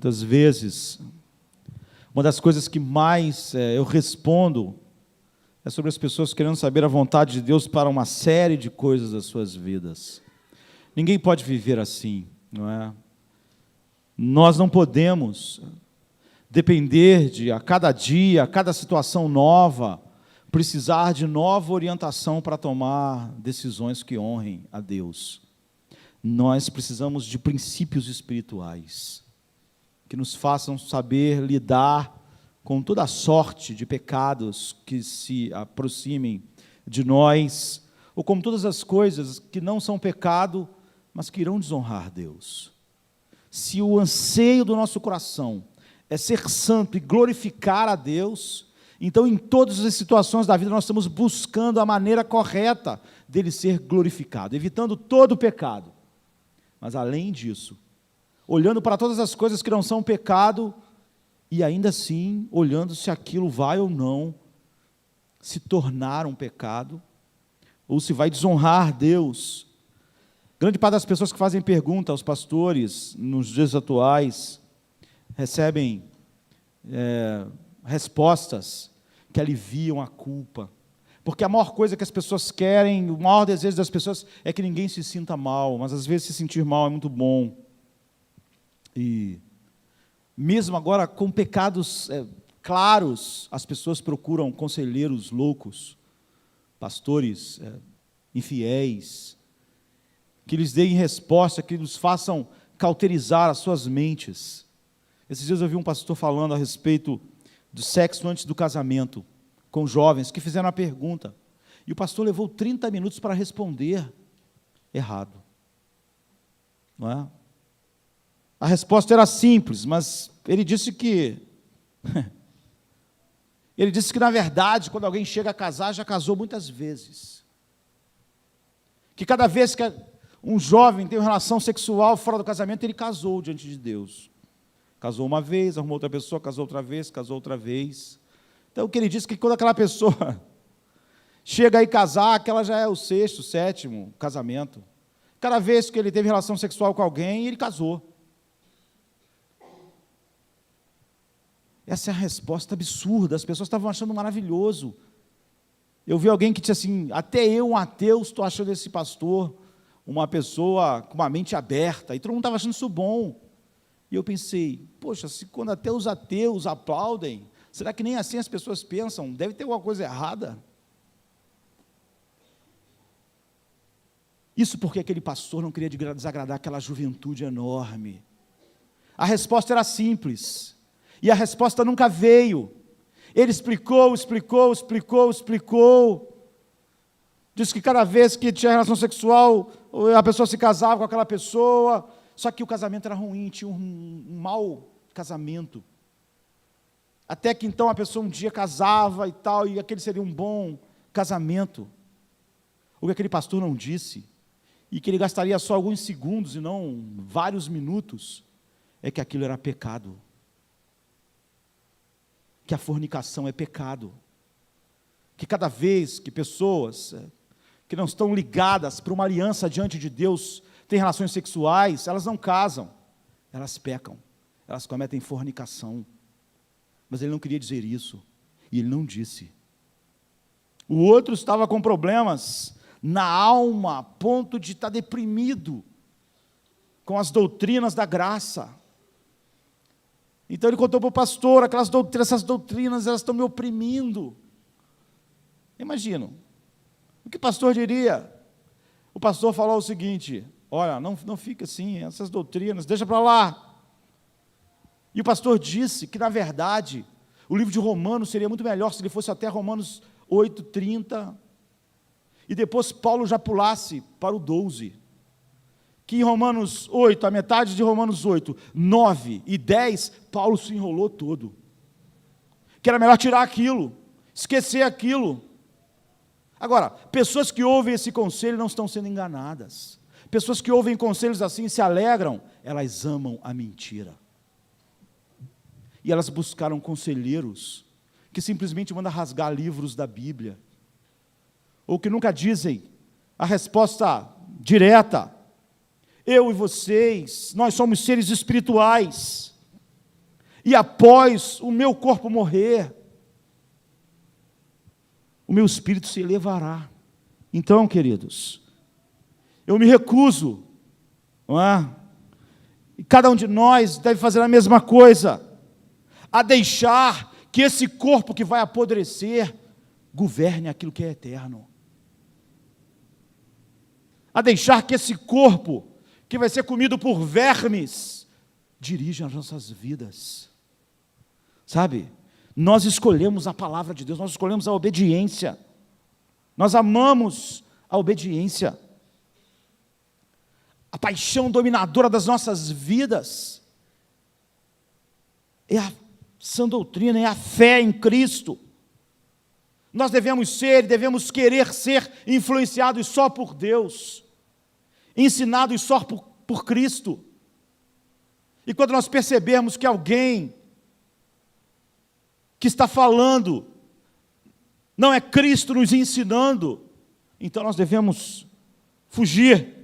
Muitas vezes, uma das coisas que mais eu respondo é sobre as pessoas querendo saber a vontade de Deus para uma série de coisas das suas vidas. Ninguém pode viver assim, não é? Nós não podemos depender de, a cada dia, a cada situação nova, precisar de nova orientação para tomar decisões que honrem a Deus. Nós precisamos de princípios espirituais, que nos façam saber lidar com toda a sorte de pecados que se aproximem de nós, ou com todas as coisas que não são pecado, mas que irão desonrar Deus. Se o anseio do nosso coração é ser santo e glorificar a Deus, então em todas as situações da vida nós estamos buscando a maneira correta dele ser glorificado, evitando todo o pecado. Mas além disso, olhando para todas as coisas que não são pecado, e ainda assim, olhando se aquilo vai ou não se tornar um pecado, ou se vai desonrar Deus. Grande parte das pessoas que fazem pergunta aos pastores, nos dias atuais, recebem respostas que aliviam a culpa. Porque a maior coisa que as pessoas querem, o maior desejo das pessoas é que ninguém se sinta mal, mas às vezes se sentir mal é muito bom. E mesmo agora com pecados claros, as pessoas procuram conselheiros loucos, pastores infiéis, que lhes deem resposta, que lhes façam cauterizar as suas mentes. Esses dias eu vi um pastor falando a respeito do sexo antes do casamento, com jovens que fizeram a pergunta, e o pastor levou 30 minutos para responder errado. Não é? A resposta era simples, mas ele disse que na verdade, quando alguém chega a casar, já casou muitas vezes. Que cada vez que um jovem tem uma relação sexual fora do casamento, ele casou diante de Deus. Casou uma vez, arrumou outra pessoa, casou outra vez. Então, o que ele disse é que quando aquela pessoa chega a ir casar, aquela já é o 6º, 7º casamento. Cada vez que ele teve relação sexual com alguém, ele casou. Essa é a resposta absurda, as pessoas estavam achando maravilhoso. Eu vi alguém que disse assim, até eu, um ateu, estou achando esse pastor uma pessoa com uma mente aberta, e todo mundo estava achando isso bom. E eu pensei, poxa, se quando até os ateus aplaudem, será que nem assim as pessoas pensam? Deve ter alguma coisa errada. Isso porque aquele pastor não queria desagradar aquela juventude enorme. A resposta era simples, e a resposta nunca veio. Ele explicou. Disse que cada vez que tinha relação sexual, a pessoa se casava com aquela pessoa, só que o casamento era ruim, tinha um mau casamento. Até que então a pessoa um dia casava e tal, e aquele seria um bom casamento. O que aquele pastor não disse, e que ele gastaria só alguns segundos e não vários minutos, é que aquilo era pecado. Que a fornicação é pecado. Que cada vez que pessoas que não estão ligadas para uma aliança diante de Deus têm relações sexuais, elas não casam, elas pecam, elas cometem fornicação. Mas ele não queria dizer isso, e ele não disse. O outro estava com problemas na alma, a ponto de estar deprimido com as doutrinas da graça. Então ele contou para o pastor, essas doutrinas, elas estão me oprimindo. Imagino, o que o pastor diria? O pastor falou o seguinte, olha, não fica assim, essas doutrinas, deixa para lá. E o pastor disse que, na verdade, o livro de Romanos seria muito melhor se ele fosse até Romanos 8:30, e depois Paulo já pulasse para o 12, que em Romanos 8, a metade de Romanos 8, 9 e 10, Paulo se enrolou todo, que era melhor tirar aquilo, esquecer aquilo. Agora, pessoas que ouvem esse conselho não estão sendo enganadas. Pessoas que ouvem conselhos assim e se alegram, elas amam a mentira. E elas buscaram conselheiros que simplesmente mandam rasgar livros da Bíblia, ou que nunca dizem a resposta direta. Eu e vocês, nós somos seres espirituais. e após o meu corpo morrer, o meu espírito se elevará. Então, queridos, eu me recuso, não é? E cada um de nós deve fazer a mesma coisa, a deixar que esse corpo que vai apodrecer governe aquilo que é eterno. A deixar que esse corpo que vai ser comido por vermes dirija as nossas vidas. Sabe? Nós escolhemos a palavra de Deus, nós escolhemos a obediência. Nós amamos a obediência. A paixão dominadora das nossas vidas é a sã doutrina, é a fé em Cristo. Nós devemos querer ser influenciados só por Deus, ensinados só por Cristo. E quando nós percebermos que alguém que está falando não é Cristo nos ensinando, então nós devemos fugir.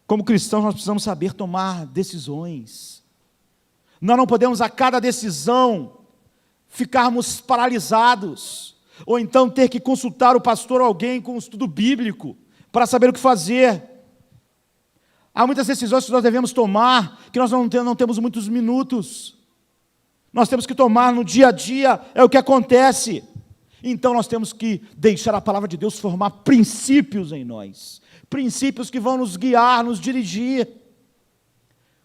Como cristãos, nós precisamos saber tomar decisões. Nós não podemos, a cada decisão, ficarmos paralisados, ou então ter que consultar o pastor ou alguém com um estudo bíblico, para saber o que fazer. Há muitas decisões que nós devemos tomar, que nós não temos muitos minutos. Nós temos que tomar no dia a dia, é o que acontece. Então nós temos que deixar a palavra de Deus formar princípios em nós. Princípios que vão nos guiar, nos dirigir,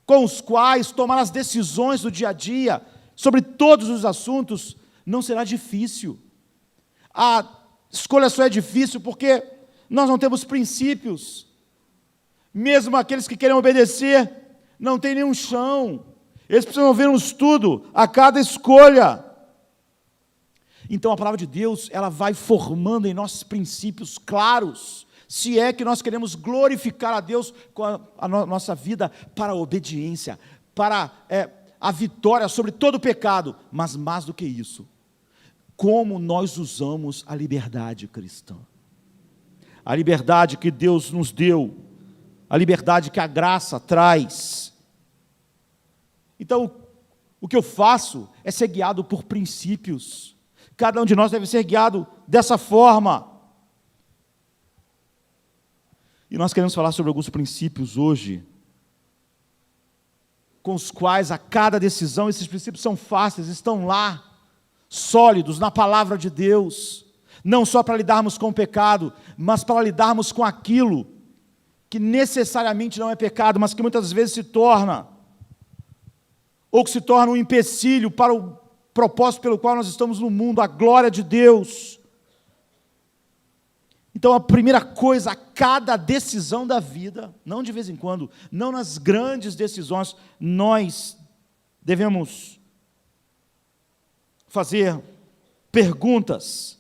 com os quais tomar as decisões do dia a dia, sobre todos os assuntos, não será difícil. A escolha só é difícil porque nós não temos princípios. Mesmo aqueles que querem obedecer, não têm nenhum chão. Eles precisam ver um estudo a cada escolha. Então a palavra de Deus, ela vai formando em nós princípios claros, se é que nós queremos glorificar a Deus com a nossa vida para a obediência, para a vitória sobre todo o pecado, mas mais do que isso, como nós usamos a liberdade cristã. A liberdade que Deus nos deu, a liberdade que a graça traz. Então, o que eu faço é ser guiado por princípios. Cada um de nós deve ser guiado dessa forma. E nós queremos falar sobre alguns princípios hoje, com os quais a cada decisão, esses princípios são fáceis, estão lá, sólidos na palavra de Deus, não só para lidarmos com o pecado, mas para lidarmos com aquilo que necessariamente não é pecado, mas que muitas vezes se torna, ou que se torna um empecilho para o propósito pelo qual nós estamos no mundo, a glória de Deus. Então a primeira coisa, a cada decisão da vida, não de vez em quando, não nas grandes decisões, nós devemos fazer perguntas.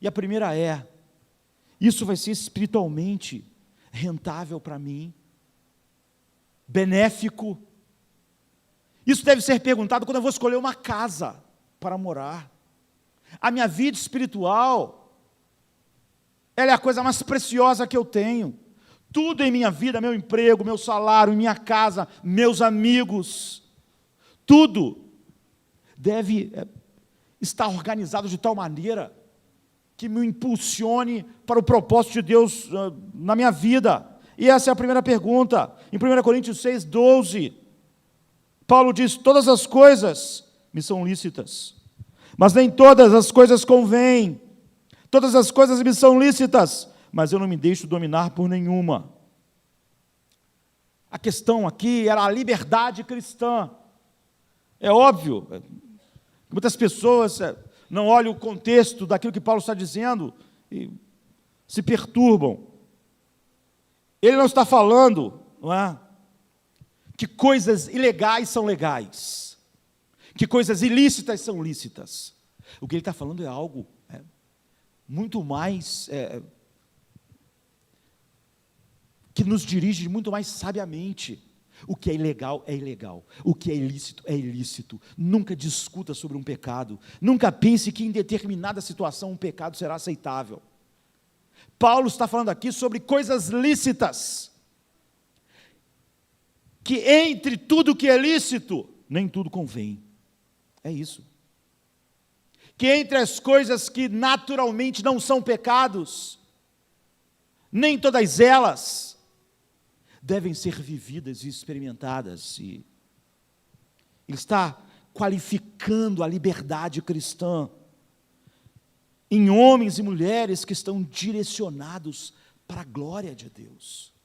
E a primeira é: isso vai ser espiritualmente rentável para mim? Benéfico? Isso deve ser perguntado quando eu vou escolher uma casa para morar. A minha vida espiritual, ela é a coisa mais preciosa que eu tenho. Tudo em minha vida, meu emprego, meu salário, minha casa, meus amigos, tudo deve estar organizado de tal maneira que me impulsione para o propósito de Deus na minha vida. E essa é a primeira pergunta. Em 1 Coríntios 6:12, Paulo diz: todas as coisas me são lícitas, mas nem todas as coisas convêm. Todas as coisas me são lícitas, mas eu não me deixo dominar por nenhuma. A questão aqui era a liberdade cristã. É óbvio, muitas pessoas não olham o contexto daquilo que Paulo está dizendo e se perturbam. Ele não está falando, não é, que coisas ilegais são legais, que coisas ilícitas são lícitas. O que ele está falando é algo muito mais, que nos dirige muito mais sabiamente. O que é ilegal é ilegal, o que é ilícito é ilícito. Nunca discuta sobre um pecado, nunca pense que em determinada situação um pecado será aceitável. Paulo está falando aqui sobre coisas lícitas, que entre tudo que é lícito, nem tudo convém. É isso. Que entre as coisas que naturalmente não são pecados, nem todas elas devem ser vividas e experimentadas. E ele está qualificando a liberdade cristã em homens e mulheres que estão direcionados para a glória de Deus.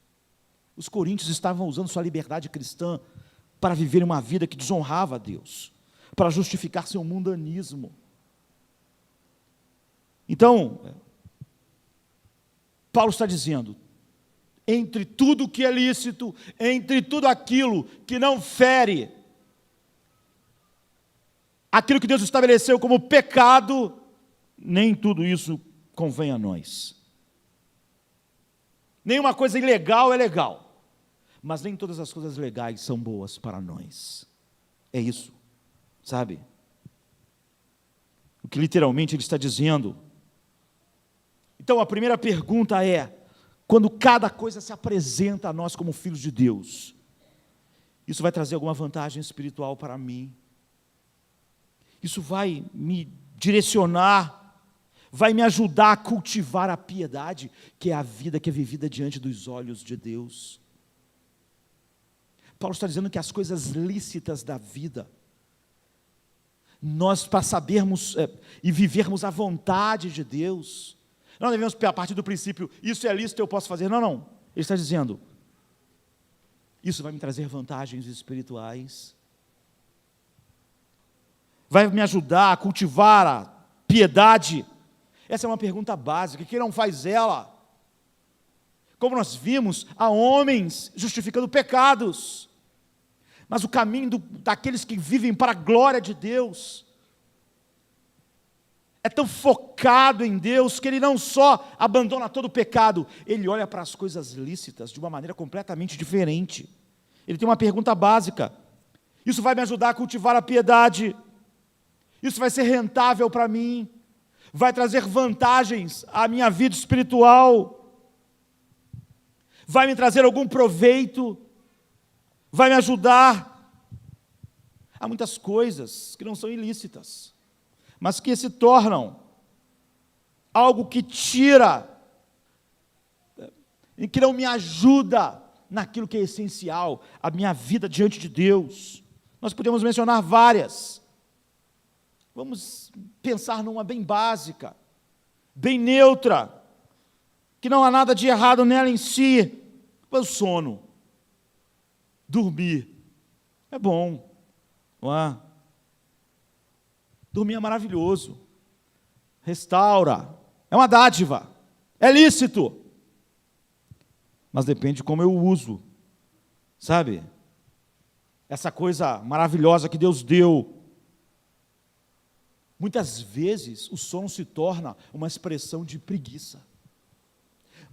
Os coríntios estavam usando sua liberdade cristã para viver uma vida que desonrava a Deus, para justificar seu mundanismo. Então, Paulo está dizendo, entre tudo que é lícito, entre tudo aquilo que não fere aquilo que Deus estabeleceu como pecado, nem tudo isso convém a nós. Nenhuma coisa ilegal é legal, mas nem todas as coisas legais são boas para nós. É isso, sabe? O que literalmente ele está dizendo. Então a primeira pergunta é, quando cada coisa se apresenta a nós como filhos de Deus, isso vai trazer alguma vantagem espiritual para mim? Isso vai me direcionar, vai me ajudar a cultivar a piedade, que é a vida que é vivida diante dos olhos de Deus. Paulo está dizendo que as coisas lícitas da vida, nós para sabermos e vivermos a vontade de Deus, não devemos a partir do princípio, isso é lícito, eu posso fazer. Não, não. Ele está dizendo, isso vai me trazer vantagens espirituais, vai me ajudar a cultivar a piedade. Essa é uma pergunta básica, quem não faz ela? Como nós vimos, há homens justificando pecados, mas o caminho daqueles que vivem para a glória de Deus é tão focado em Deus, que ele não só abandona todo o pecado, ele olha para as coisas lícitas de uma maneira completamente diferente. Ele tem uma pergunta básica, isso vai me ajudar a cultivar a piedade, isso vai ser rentável para mim, vai trazer vantagens à minha vida espiritual, vai me trazer algum proveito, vai me ajudar. Há muitas coisas que não são ilícitas, mas que se tornam algo que tira, e que não me ajuda naquilo que é essencial, a minha vida diante de Deus. Nós podemos mencionar várias. Vamos pensar numa bem básica, bem neutra, que não há nada de errado nela em si. O sono, dormir, é bom, não é? Dormir é maravilhoso, restaura, é uma dádiva, é lícito, mas depende de como eu uso, sabe? Essa coisa maravilhosa que Deus deu. Muitas vezes o sono se torna uma expressão de preguiça.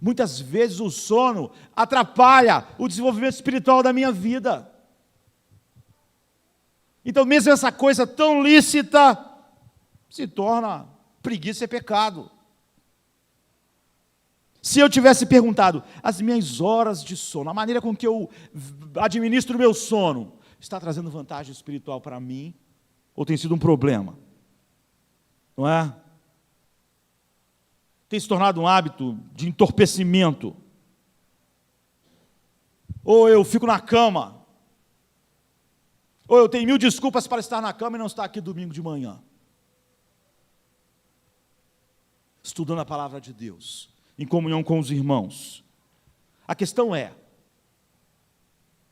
Muitas vezes o sono atrapalha o desenvolvimento espiritual da minha vida. Então, mesmo essa coisa tão lícita se torna preguiça e pecado. Se eu tivesse perguntado, as minhas horas de sono, a maneira com que eu administro o meu sono, está trazendo vantagem espiritual para mim? Ou tem sido um problema? Não é? Tem se tornado um hábito de entorpecimento. Ou eu fico na cama, ou eu tenho 1000 desculpas para estar na cama e não estar aqui domingo de manhã, estudando a palavra de Deus, em comunhão com os irmãos. A questão é,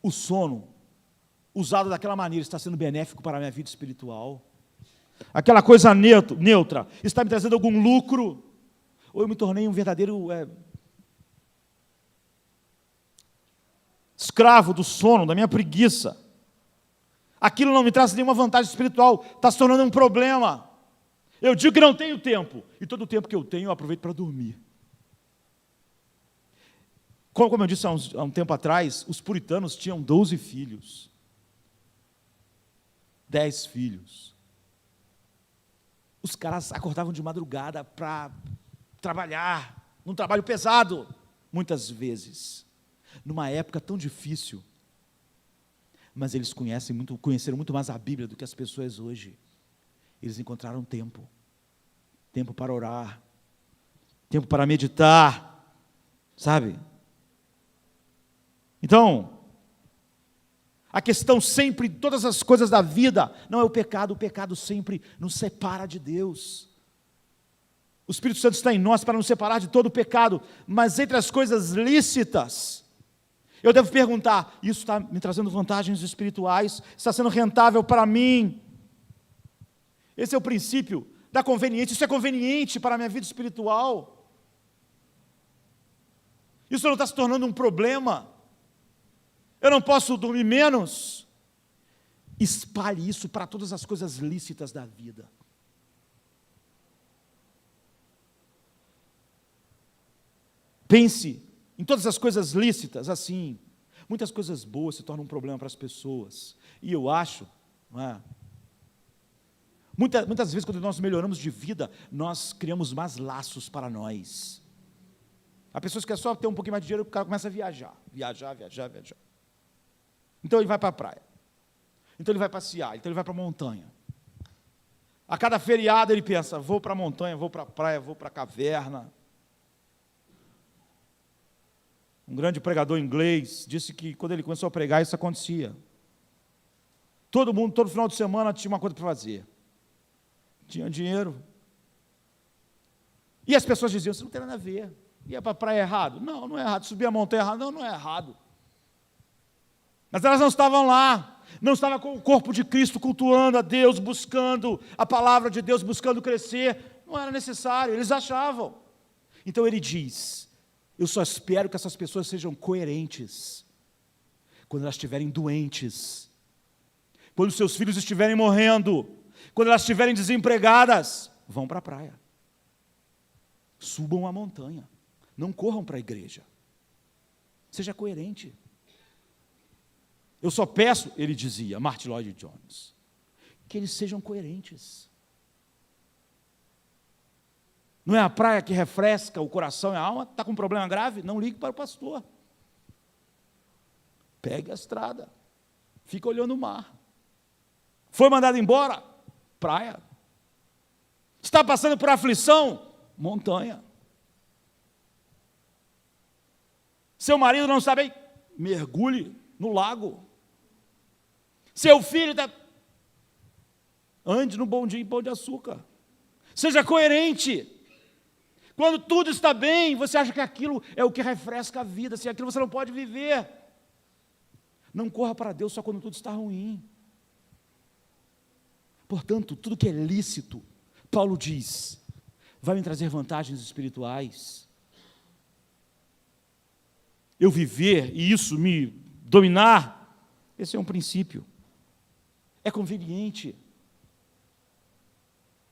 o sono, usado daquela maneira, está sendo benéfico para a minha vida espiritual? Aquela coisa neutra, está me trazendo algum lucro? Ou eu me tornei um verdadeiro escravo do sono, da minha preguiça? Aquilo não me traz nenhuma vantagem espiritual, está se tornando um problema. Eu digo que não tenho tempo, e todo o tempo que eu tenho eu aproveito para dormir. Como eu disse há um tempo atrás, os puritanos tinham 12 filhos, 10 filhos. Os caras acordavam de madrugada para trabalhar, num trabalho pesado, muitas vezes, numa época tão difícil, mas eles conheceram muito mais a Bíblia do que as pessoas hoje. Eles encontraram tempo para orar, tempo para meditar, sabe? Então, a questão sempre, todas as coisas da vida, não é o pecado sempre nos separa de Deus. O Espírito Santo está em nós para nos separar de todo o pecado, mas entre as coisas lícitas, eu devo perguntar, isso está me trazendo vantagens espirituais? Está sendo rentável para mim? Esse é o princípio da conveniência. Isso é conveniente para a minha vida espiritual? Isso não está se tornando um problema? Eu não posso dormir menos? Espalhe isso para todas as coisas lícitas da vida. Pense em todas as coisas lícitas, assim. Muitas coisas boas se tornam um problema para as pessoas. E eu acho, não é? Muitas vezes, quando nós melhoramos de vida, nós criamos mais laços para nós. Há pessoas que é só ter um pouquinho mais de dinheiro, o cara começa a viajar. Então ele vai para a praia. Então ele vai passear. Então ele vai para a montanha. A cada feriado ele pensa, vou para a montanha, vou para a praia, vou para a caverna. Um grande pregador inglês disse que quando ele começou a pregar, isso acontecia. Todo mundo, todo final de semana, tinha uma coisa para fazer. Tinha dinheiro. E as pessoas diziam, isso não tem nada a ver. Ia para a praia errado? Não, não é errado. Subir a montanha errado? Não, não é errado. Mas elas não estavam lá. Não estavam com o corpo de Cristo cultuando a Deus, buscando a palavra de Deus, buscando crescer. Não era necessário, eles achavam. Então ele diz, eu só espero que essas pessoas sejam coerentes quando elas estiverem doentes, quando seus filhos estiverem morrendo, quando elas estiverem desempregadas, vão para a praia. Subam a montanha. Não corram para a igreja. Seja coerente. Eu só peço, ele dizia, Martin Lloyd Jones, que eles sejam coerentes. Não é a praia que refresca o coração e a alma? Está com um problema grave? Não ligue para o pastor. Pegue a estrada. Fica olhando o mar. Foi mandado embora? Praia. Está passando por aflição? Montanha. Seu marido não está bem? Mergulhe no lago. Seu filho está... Ande no Bom Dia em Pão de Açúcar. Seja coerente. Quando tudo está bem, você acha que aquilo é o que refresca a vida. Sem aquilo você não pode viver. Não corra para Deus só quando tudo está ruim. Portanto, tudo que é lícito, Paulo diz, vai me trazer vantagens espirituais. Eu viver e isso me dominar, esse é um princípio. É conveniente.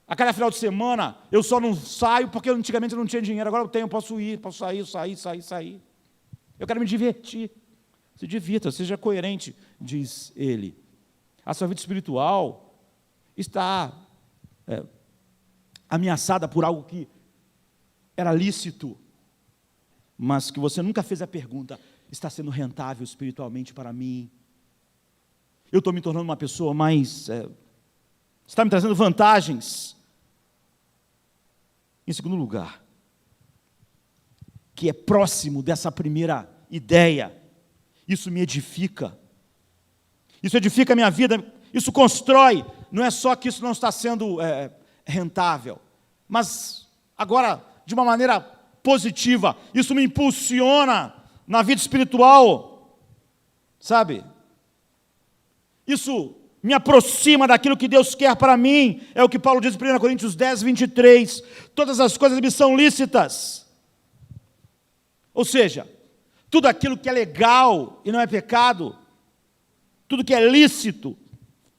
A cada final de semana, eu só não saio porque antigamente eu não tinha dinheiro, agora eu tenho, posso ir, posso sair. Eu quero me divertir. Se divirta, seja coerente, diz ele. A sua vida espiritual está ameaçada por algo que era lícito, mas que você nunca fez a pergunta, está sendo rentável espiritualmente para mim? Eu estou me tornando uma pessoa mais... está me trazendo vantagens? Em segundo lugar, que é próximo dessa primeira ideia, isso me edifica. Isso edifica a minha vida, isso constrói. Não é só que isso não está sendo rentável, mas agora, de uma maneira positiva, isso me impulsiona na vida espiritual, sabe? Isso me aproxima daquilo que Deus quer para mim, é o que Paulo diz em 1 Coríntios 10, 23, todas as coisas me são lícitas, ou seja, tudo aquilo que é legal e não é pecado, tudo que é lícito,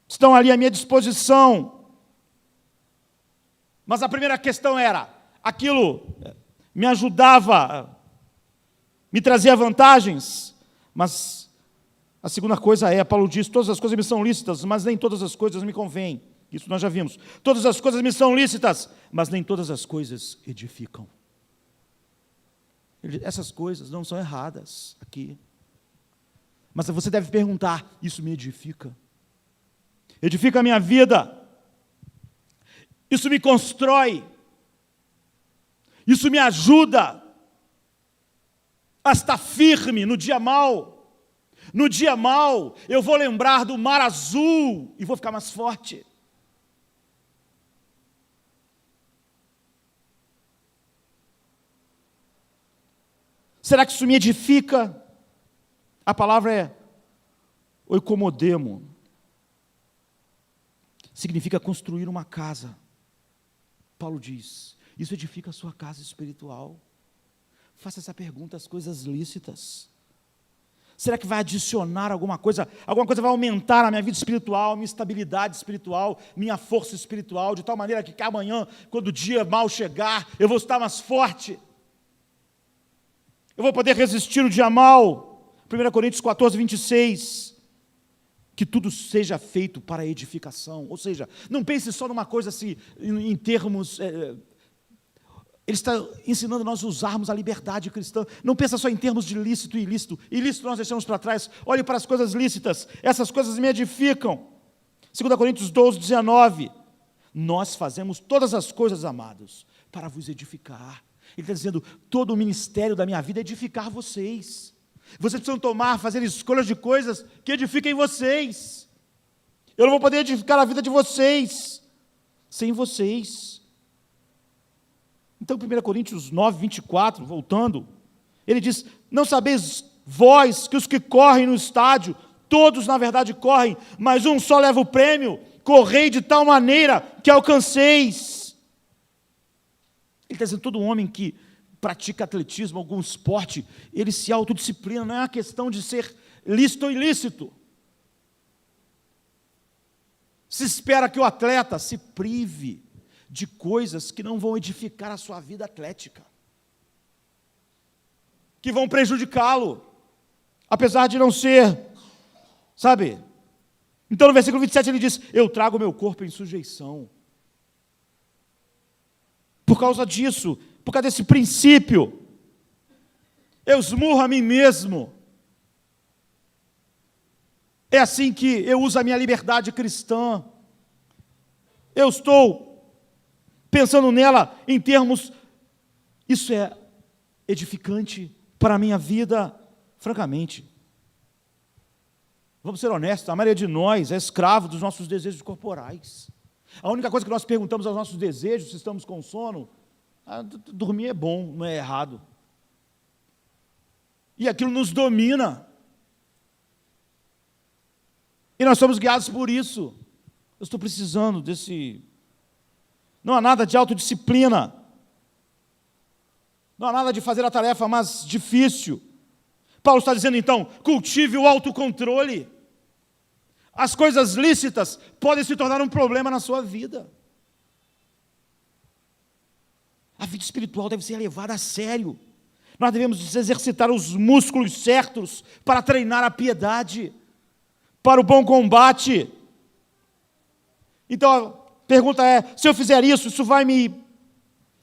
estão ali à minha disposição. Mas a primeira questão era, aquilo me ajudava, me trazia vantagens, mas a segunda coisa é, Paulo diz, todas as coisas me são lícitas, mas nem todas as coisas me convêm. Isso nós já vimos. Todas as coisas me são lícitas, mas nem todas as coisas edificam. Essas coisas não são erradas aqui, Mas você deve perguntar: isso me edifica? Edifica a minha vida? Isso me constrói? Isso me ajuda a estar firme no dia mau? No dia mau, eu vou lembrar do mar azul e vou ficar mais forte. Será que isso me edifica? A palavra é oikomodemo. Significa construir uma casa. Paulo diz, isso edifica a sua casa espiritual. Faça essa pergunta às coisas lícitas. Será que vai adicionar alguma coisa? Alguma coisa vai aumentar a minha vida espiritual, minha estabilidade espiritual, minha força espiritual, de tal maneira que amanhã, quando o dia mal chegar, eu vou estar mais forte. Eu vou poder resistir o dia mal. 1 Coríntios 14, 26. Que tudo seja feito para edificação. Ou seja, não pense só numa coisa assim, em termos... Ele está ensinando nós a usarmos a liberdade cristã. Não pensa só em termos de lícito e ilícito. Ilícito nós deixamos para trás. Olhe para as coisas lícitas. Essas coisas me edificam. 2 Coríntios 12, 19. Nós fazemos todas as coisas, amados, para vos edificar. Ele está dizendo, todo o ministério da minha vida é edificar vocês. Vocês precisam fazer escolhas de coisas que edifiquem vocês. Eu não vou poder edificar a vida de vocês sem vocês. Então, 1 Coríntios 9, 24, voltando, ele diz, não sabeis vós que os que correm no estádio, todos na verdade correm, mas um só leva o prêmio, correi de tal maneira que alcanceis. Ele está dizendo, todo homem que pratica atletismo, algum esporte, ele se autodisciplina, não é uma questão de ser lícito ou ilícito. Se espera que o atleta se prive de coisas que não vão edificar a sua vida atlética, que vão prejudicá-lo, apesar de não ser, sabe? Então no versículo 27 ele diz, eu trago meu corpo em sujeição. Por causa disso, por causa desse princípio, eu esmurro a mim mesmo. É assim que eu uso a minha liberdade cristã. Eu estou pensando nela em termos, isso é edificante para a minha vida, francamente. Vamos ser honestos, a maioria de nós é escravo dos nossos desejos corporais. A única coisa que nós perguntamos aos nossos desejos, se estamos com sono, dormir é bom, não é errado. E aquilo nos domina. E nós somos guiados por isso. Eu estou precisando desse... Não há nada de autodisciplina. Não há nada de fazer a tarefa mais difícil. Paulo está dizendo então, cultive o autocontrole. As coisas lícitas podem se tornar um problema na sua vida. A vida espiritual deve ser levada a sério. Nós devemos exercitar os músculos certos para treinar a piedade, para o bom combate. Então, a pergunta é, se eu fizer isso, isso vai me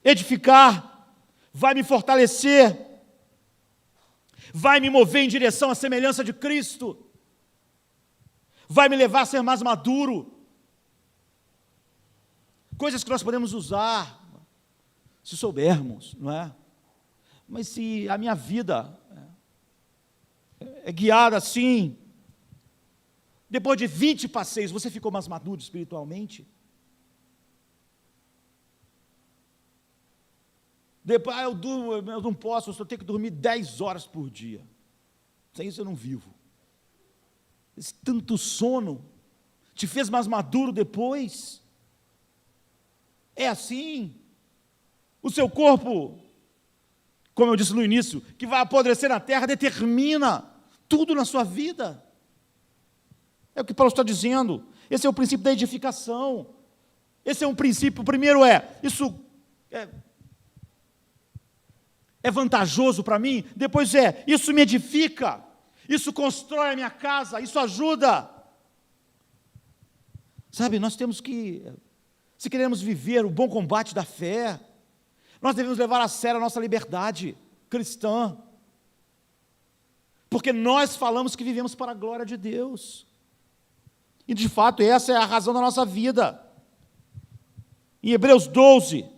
edificar, vai me fortalecer, vai me mover em direção à semelhança de Cristo, vai me levar a ser mais maduro. Coisas que nós podemos usar, se soubermos, não é? Mas se a minha vida é guiada assim, depois de 20 passeios, você ficou mais maduro espiritualmente? Depois, eu não posso, eu só tenho que dormir 10 horas por dia. Sem isso eu não vivo. Esse tanto sono te fez mais maduro depois? É assim? O seu corpo, como eu disse no início, que vai apodrecer na terra, determina tudo na sua vida. É o que Paulo está dizendo. Esse é o princípio da edificação. Esse é um princípio. O primeiro isso é vantajoso para mim. Depois isso me edifica. Isso constrói a minha casa. Isso ajuda. Sabe, nós temos que, se queremos viver o bom combate da fé, nós devemos levar a sério a nossa liberdade cristã. porque nós falamos que vivemos para a glória de Deus. E, de fato, essa é a razão da nossa vida. Em Hebreus 12,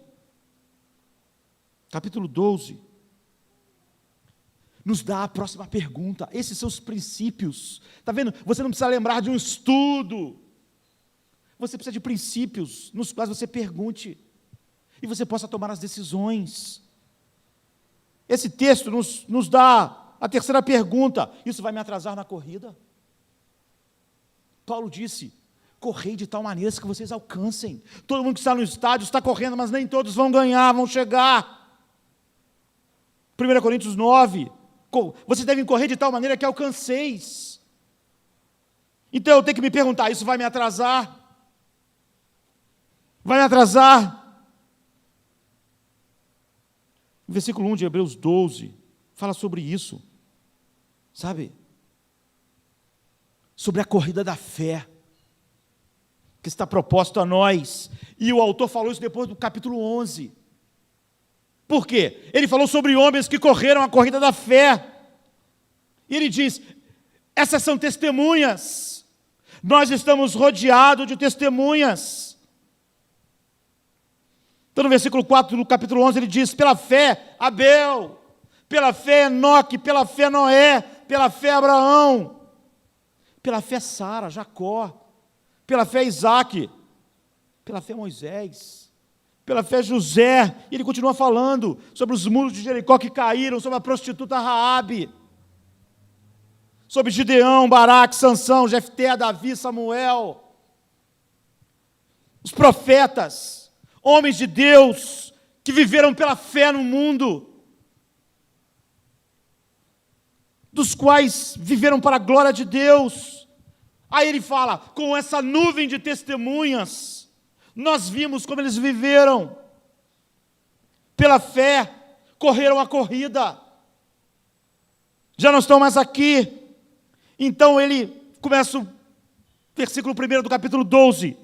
capítulo 12, nos dá a próxima pergunta. Esses são os princípios. Está vendo? Você não precisa lembrar de um estudo. Você precisa de princípios nos quais você pergunte e você possa tomar as decisões. Esse texto nos dá a terceira pergunta. Isso vai me atrasar na corrida? Paulo disse, correi de tal maneira que vocês alcancem. Todo mundo que está no estádio está correndo, mas nem todos vão ganhar, vão chegar. 1 Coríntios 9, vocês devem correr de tal maneira que alcanceis. Então eu tenho que me perguntar, isso vai me atrasar? Vai me atrasar? O versículo 1 de Hebreus 12 fala sobre isso, sabe? Sobre a corrida da fé, que está proposto a nós. E o autor falou isso depois do capítulo 11. Por quê? Ele falou sobre homens que correram a corrida da fé. E ele diz, essas são testemunhas. Nós estamos rodeados de testemunhas. Então, no versículo 4 do capítulo 11, ele diz, pela fé, Abel, pela fé, Enoque, pela fé, Noé, pela fé, Abraão, pela fé, Sara, Jacó, pela fé, Isaque, pela fé, Moisés, pela fé, José. E ele continua falando sobre os muros de Jericó que caíram, sobre a prostituta Raabe, sobre Gideão, Baraque, Sansão, Jefté, Davi, Samuel, os profetas, homens de Deus, que viveram pela fé no mundo, dos quais viveram para a glória de Deus. Aí ele fala, com essa nuvem de testemunhas, nós vimos como eles viveram, pela fé, correram a corrida, já não estão mais aqui. Então ele começa o versículo 1 do capítulo 12,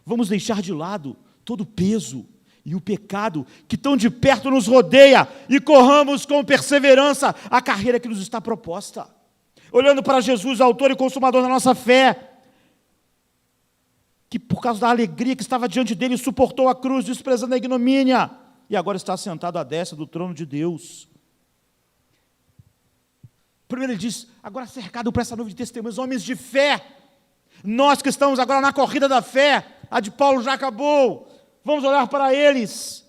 vamos deixar de lado todo o peso e o pecado que tão de perto nos rodeia e corramos com perseverança a carreira que nos está proposta. Olhando para Jesus, autor e consumador da nossa fé, que por causa da alegria que estava diante dele, suportou a cruz, desprezando a ignomínia, e agora está sentado à destra do trono de Deus. Primeiro ele diz, agora cercado por essa nuvem de testemunhas, homens de fé, nós que estamos agora na corrida da fé, a de Paulo já acabou, vamos olhar para eles,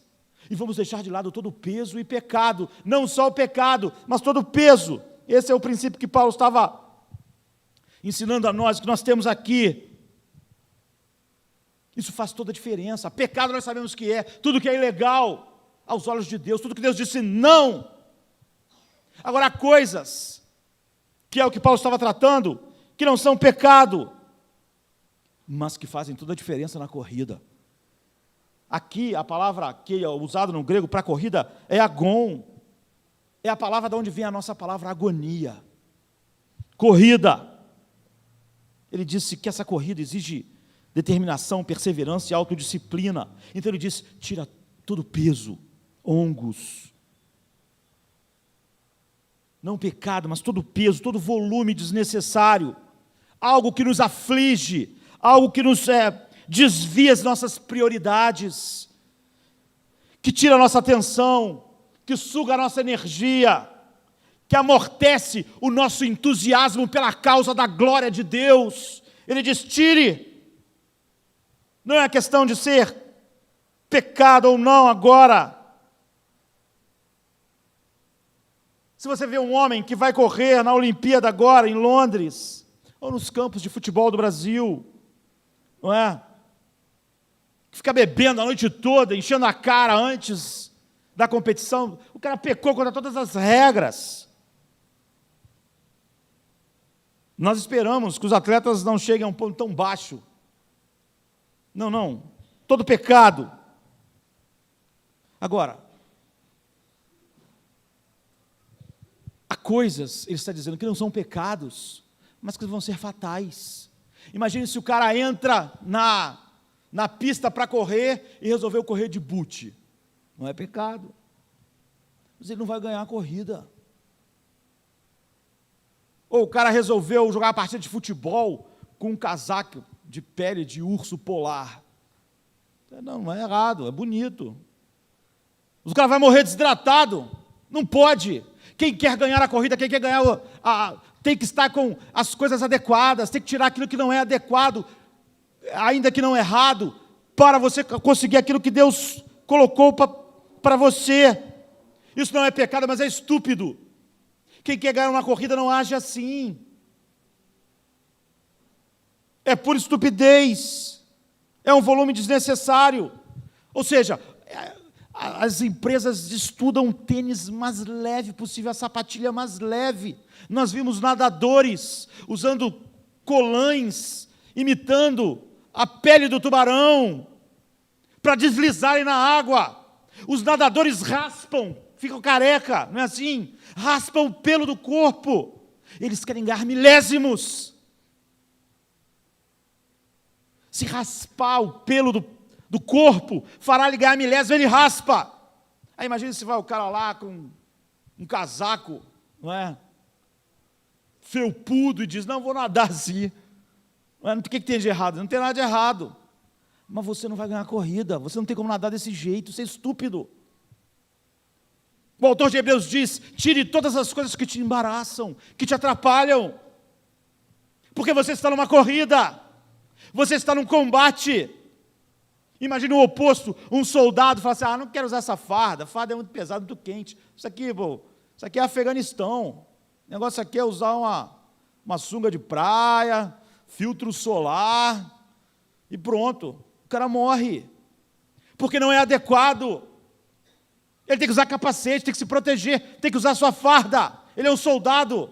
e vamos deixar de lado todo o peso e pecado, não só o pecado, mas todo o peso. Esse é o princípio que Paulo estava ensinando a nós, que nós temos aqui. Isso faz toda a diferença. Pecado nós sabemos que é, tudo que é ilegal aos olhos de Deus, tudo que Deus disse não. Agora há coisas, que é o que Paulo estava tratando, que não são pecado, mas que fazem toda a diferença na corrida. Aqui, a palavra que é usada no grego para corrida é agon. É a palavra de onde vem a nossa palavra agonia. Corrida. Ele disse que essa corrida exige determinação, perseverança e autodisciplina. Então ele diz, tira todo o peso, ongos. Não pecado, mas todo o peso, todo o volume desnecessário. Algo que nos aflige, algo que nos desvia as nossas prioridades, que tira a nossa atenção, que suga a nossa energia, que amortece o nosso entusiasmo pela causa da glória de Deus. Ele diz, tire. Não é questão de ser pecado ou não agora. Se você vê um homem que vai correr na Olimpíada agora, em Londres, ou nos campos de futebol do Brasil, não é? Que fica bebendo a noite toda, enchendo a cara antes da competição, o cara pecou contra todas as regras. Nós esperamos que os atletas não cheguem a um ponto tão baixo. Não, todo pecado. Agora, há coisas, ele está dizendo, que não são pecados, mas que vão ser fatais. Imagine se o cara entra na pista para correr e resolveu correr de boot. Não é pecado, mas ele não vai ganhar a corrida. Ou o cara resolveu jogar uma partida de futebol com um casaco de pele de urso polar. Não é errado, é bonito. O cara vai morrer desidratado. Não pode. Quem quer ganhar a corrida, quem quer ganhar tem que estar com as coisas adequadas, tem que tirar aquilo que não é adequado, ainda que não é errado, para você conseguir aquilo que Deus colocou para você. Isso não é pecado, mas é estúpido. Quem quer ganhar uma corrida não age assim. É por estupidez. É um volume desnecessário. Ou seja, as empresas estudam o tênis mais leve possível, a sapatilha mais leve. Nós vimos nadadores usando colãs, imitando a pele do tubarão, para deslizarem na água. Os nadadores raspam, ficam careca, não é assim? Raspam o pelo do corpo. Eles querem ganhar milésimos. Se raspar o pelo do corpo, fará ele ganhar milésimo, ele raspa. Aí imagina se vai o cara lá com um casaco, não é? Felpudo, e diz, não, vou nadar assim. Não, o que tem de errado? Não tem nada de errado. Mas você não vai ganhar a corrida, você não tem como nadar desse jeito, você é estúpido. O autor de Hebreus diz, tire todas as coisas que te embaraçam, que te atrapalham, porque você está numa corrida, você está num combate. Imagina o oposto, um soldado fala assim, não quero usar essa farda é muito pesada, muito quente. Isso aqui é Afeganistão. O negócio aqui é usar uma sunga de praia, filtro solar, e pronto. O cara morre, porque não é adequado. Ele tem que usar capacete, tem que se proteger, tem que usar sua farda. Ele é um soldado,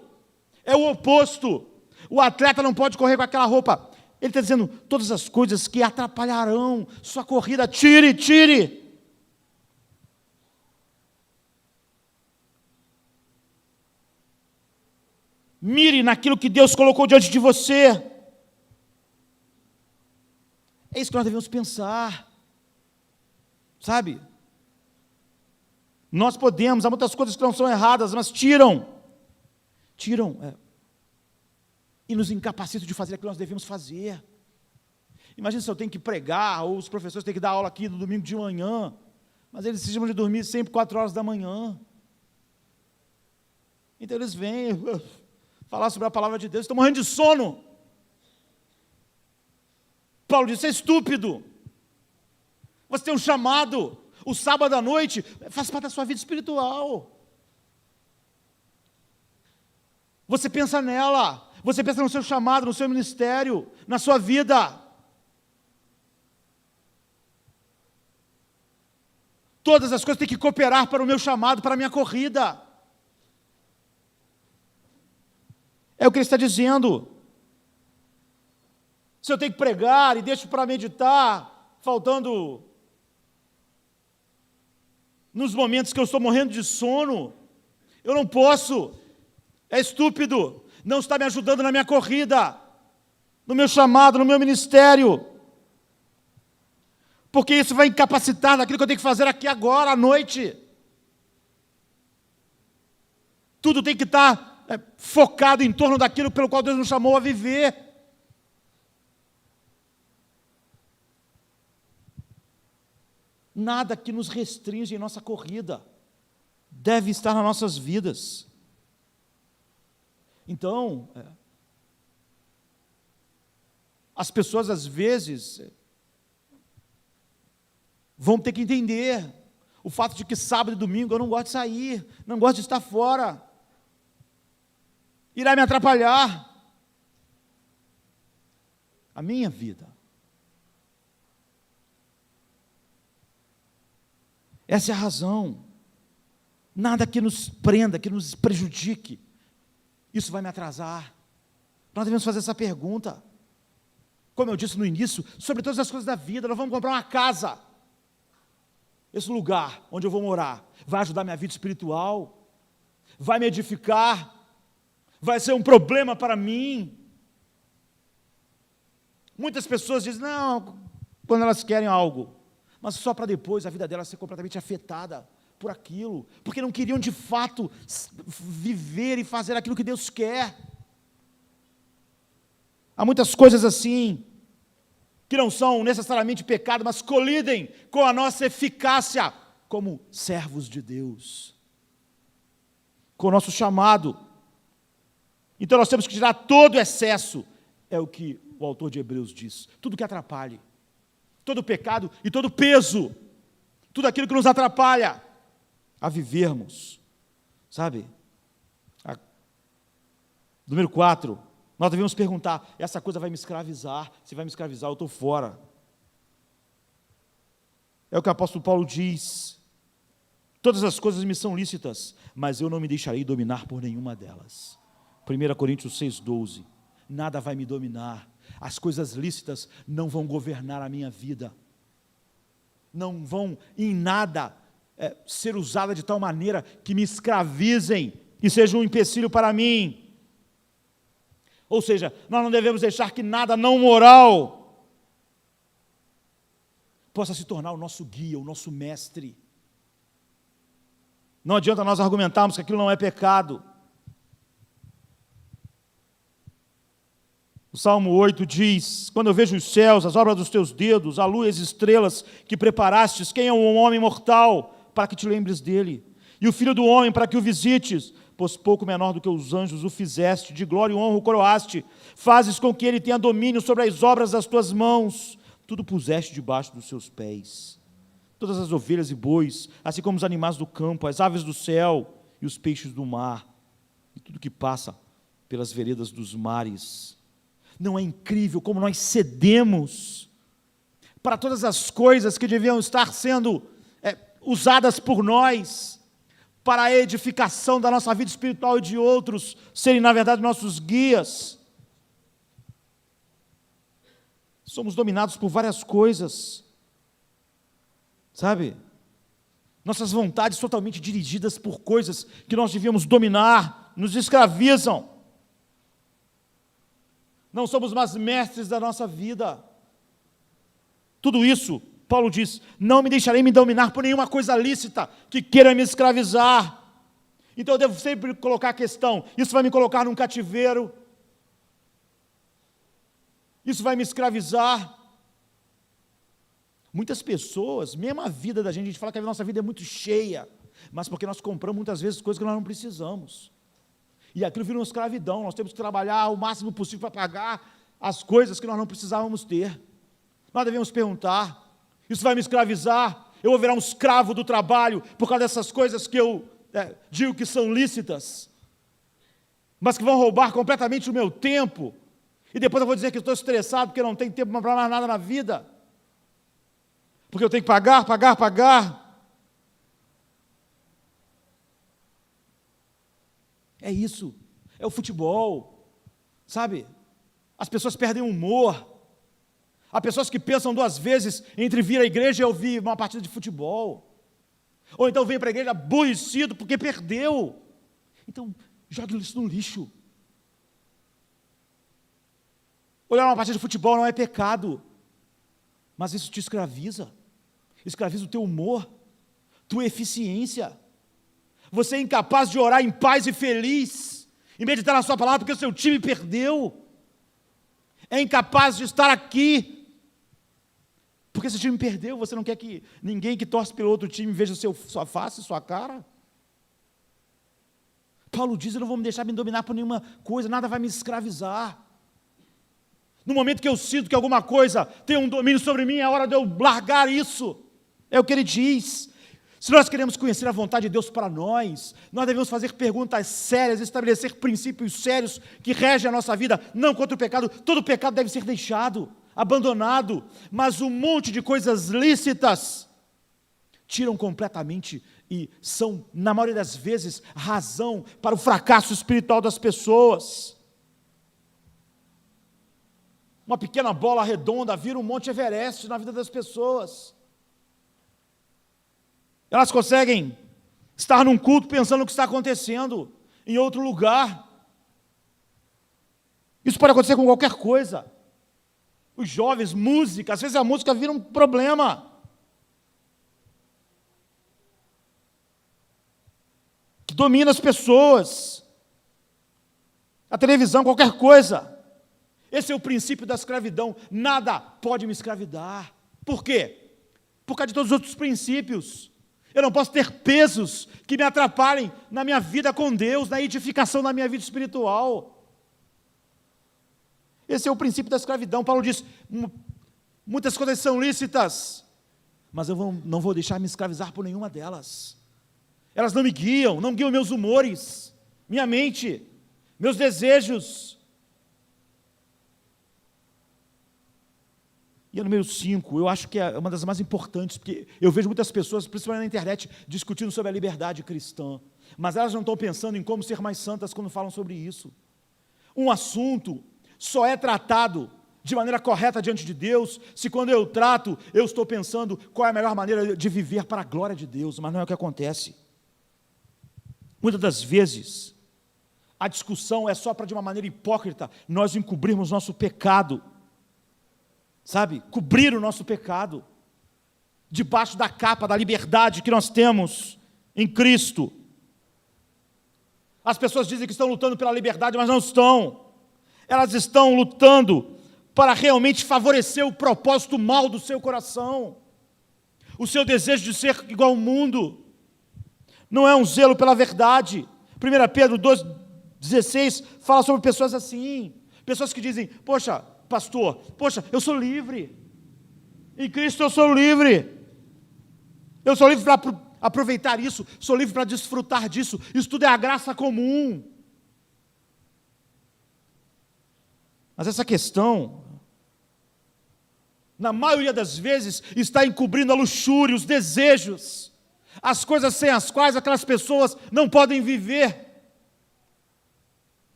é o oposto. O atleta não pode correr com aquela roupa. Ele está dizendo, todas as coisas que atrapalharão sua corrida, tire. Mire naquilo que Deus colocou diante de você. É isso que nós devemos pensar. Sabe? Nós podemos, há muitas coisas que não são erradas, mas tiram, e nos incapacitam de fazer aquilo que nós devemos fazer. Imagina se eu tenho que pregar, ou os professores têm que dar aula aqui no domingo de manhã, mas eles precisam de dormir sempre 4 horas da manhã. Então eles vêm falar sobre a palavra de Deus, estão morrendo de sono. Paulo disse, é estúpido. Você tem um chamado. O sábado à noite faz parte da sua vida espiritual. Você pensa nela, você pensa no seu chamado, no seu ministério, na sua vida. Todas as coisas têm que cooperar para o meu chamado, para a minha corrida. É o que ele está dizendo. Se eu tenho que pregar e deixo para meditar, faltando nos momentos que eu estou morrendo de sono, eu não posso. É estúpido. Não está me ajudando na minha corrida, no meu chamado, no meu ministério. Porque isso vai incapacitar naquilo que eu tenho que fazer aqui agora, à noite. Tudo tem que estar focado em torno daquilo pelo qual Deus nos chamou a viver. Nada que nos restringe em nossa corrida deve estar nas nossas vidas. Então, as pessoas às vezes vão ter que entender o fato de que sábado e domingo eu não gosto de sair, não gosto de estar fora, irá me atrapalhar a minha vida. Essa é a razão. Nada que nos prenda, que nos prejudique, isso vai me atrasar. Nós devemos fazer essa pergunta. Como eu disse no início, sobre todas as coisas da vida, nós vamos comprar uma casa. Esse lugar onde eu vou morar vai ajudar minha vida espiritual, vai me edificar, vai ser um problema para mim. Muitas pessoas dizem, não, quando elas querem algo, mas só para depois a vida delas ser completamente afetada por aquilo, porque não queriam de fato viver e fazer aquilo que Deus quer. Há muitas coisas assim, que não são necessariamente pecado, mas colidem com a nossa eficácia como servos de Deus, com o nosso chamado. Então nós temos que tirar todo o excesso, é o que o autor de Hebreus diz, tudo que atrapalhe, todo pecado e todo peso, tudo aquilo que nos atrapalha a vivermos, sabe? Número 4, nós devemos perguntar, essa coisa vai me escravizar? Se vai me escravizar, eu estou fora. É o que o apóstolo Paulo diz, todas as coisas me são lícitas, mas eu não me deixarei dominar por nenhuma delas. 1 Coríntios 6,12, nada vai me dominar, as coisas lícitas não vão governar a minha vida, não vão em nada ser usada de tal maneira que me escravizem e sejam um empecilho para mim. Ou seja, nós não devemos deixar que nada não moral possa se tornar o nosso guia, o nosso mestre. Não adianta nós argumentarmos que aquilo não é pecado. O Salmo 8 diz, quando eu vejo os céus, as obras dos teus dedos, a lua e as estrelas que preparastes, quem é um homem mortal para que te lembres dele? E o filho do homem para que o visites? Pois pouco menor do que os anjos o fizeste, de glória e honra o coroaste, fazes com que ele tenha domínio sobre as obras das tuas mãos, tudo puseste debaixo dos seus pés. Todas as ovelhas e bois, assim como os animais do campo, as aves do céu e os peixes do mar, e tudo que passa pelas veredas dos mares. Não é incrível como nós cedemos para todas as coisas que deviam estar sendo usadas por nós, para a edificação da nossa vida espiritual e de outros, serem, na verdade, nossos guias. Somos dominados por várias coisas, sabe? Nossas vontades totalmente dirigidas por coisas que nós devíamos dominar, nos escravizam. Não somos mais mestres da nossa vida. Tudo isso, Paulo diz, não me deixarei me dominar por nenhuma coisa lícita que queira me escravizar. Então eu devo sempre colocar a questão, isso vai me colocar num cativeiro? Isso vai me escravizar? Muitas pessoas, mesmo a vida da gente fala que a nossa vida é muito cheia, mas porque nós compramos muitas vezes coisas que nós não precisamos. E aquilo vira uma escravidão, nós temos que trabalhar o máximo possível para pagar as coisas que nós não precisávamos ter. Nós devemos perguntar, isso vai me escravizar? Eu vou virar um escravo do trabalho por causa dessas coisas que eu digo que são lícitas, mas que vão roubar completamente o meu tempo, e depois eu vou dizer que estou estressado porque não tenho tempo para mais nada na vida, porque eu tenho que pagar. É isso, é o futebol, sabe? As pessoas perdem o humor. Há pessoas que pensam duas vezes entre vir à igreja e ouvir uma partida de futebol. Ou então vem para a igreja aborrecido porque perdeu. Então, jogue isso no lixo. Olhar uma partida de futebol não é pecado, mas isso te escraviza. Escraviza o teu humor, tua eficiência. Você é incapaz de orar em paz e feliz, e meditar na sua palavra porque o seu time perdeu. É incapaz de estar aqui porque esse time perdeu. Você não quer que ninguém que torce pelo outro time veja sua face, sua cara? Paulo diz, eu não vou me deixar me dominar por nenhuma coisa, nada vai me escravizar. No momento que eu sinto que alguma coisa tem um domínio sobre mim, é hora de eu largar isso. É o que ele diz. Se nós queremos conhecer a vontade de Deus para nós devemos fazer perguntas sérias, estabelecer princípios sérios que regem a nossa vida, não contra o pecado. Todo pecado deve ser deixado, abandonado, mas um monte de coisas lícitas tiram completamente e são, na maioria das vezes, razão para o fracasso espiritual das pessoas. Uma pequena bola redonda vira um Monte Everest na vida das pessoas. Elas conseguem estar num culto pensando no que está acontecendo em outro lugar. Isso pode acontecer com qualquer coisa. Os jovens, música, às vezes a música vira um problema. Que domina as pessoas. A televisão, qualquer coisa. Esse é o princípio da escravidão. Nada pode me escravidar. Por quê? Por causa de todos os outros princípios. Eu não posso ter pesos que me atrapalhem na minha vida com Deus, na edificação da minha vida espiritual. Esse é o princípio da escravidão. Paulo diz, muitas coisas são lícitas, mas eu não vou deixar me escravizar por nenhuma delas. Elas não me guiam, não guiam meus humores, minha mente, meus desejos. E o número 5, eu acho que é uma das mais importantes, porque eu vejo muitas pessoas, principalmente na internet, discutindo sobre a liberdade cristã, mas elas não estão pensando em como ser mais santas quando falam sobre isso. Um assunto só é tratado de maneira correta diante de Deus, se quando eu trato, eu estou pensando qual é a melhor maneira de viver para a glória de Deus, mas não é o que acontece. Muitas das vezes, a discussão é só para, de uma maneira hipócrita, nós encobrirmos nosso pecado, sabe, cobrir o nosso pecado, debaixo da capa da liberdade que nós temos em Cristo. As pessoas dizem que estão lutando pela liberdade, mas não estão. Elas estão lutando para realmente favorecer o propósito mau do seu coração, o seu desejo de ser igual ao mundo. Não é um zelo pela verdade. 1 Pedro 2,16 fala sobre pessoas assim, pessoas que dizem, poxa, pastor, eu sou livre, em Cristo eu sou livre para aproveitar isso, sou livre para desfrutar disso, isso tudo é a graça comum. Mas essa questão, na maioria das vezes, está encobrindo a luxúria, os desejos, as coisas sem as quais aquelas pessoas não podem viver.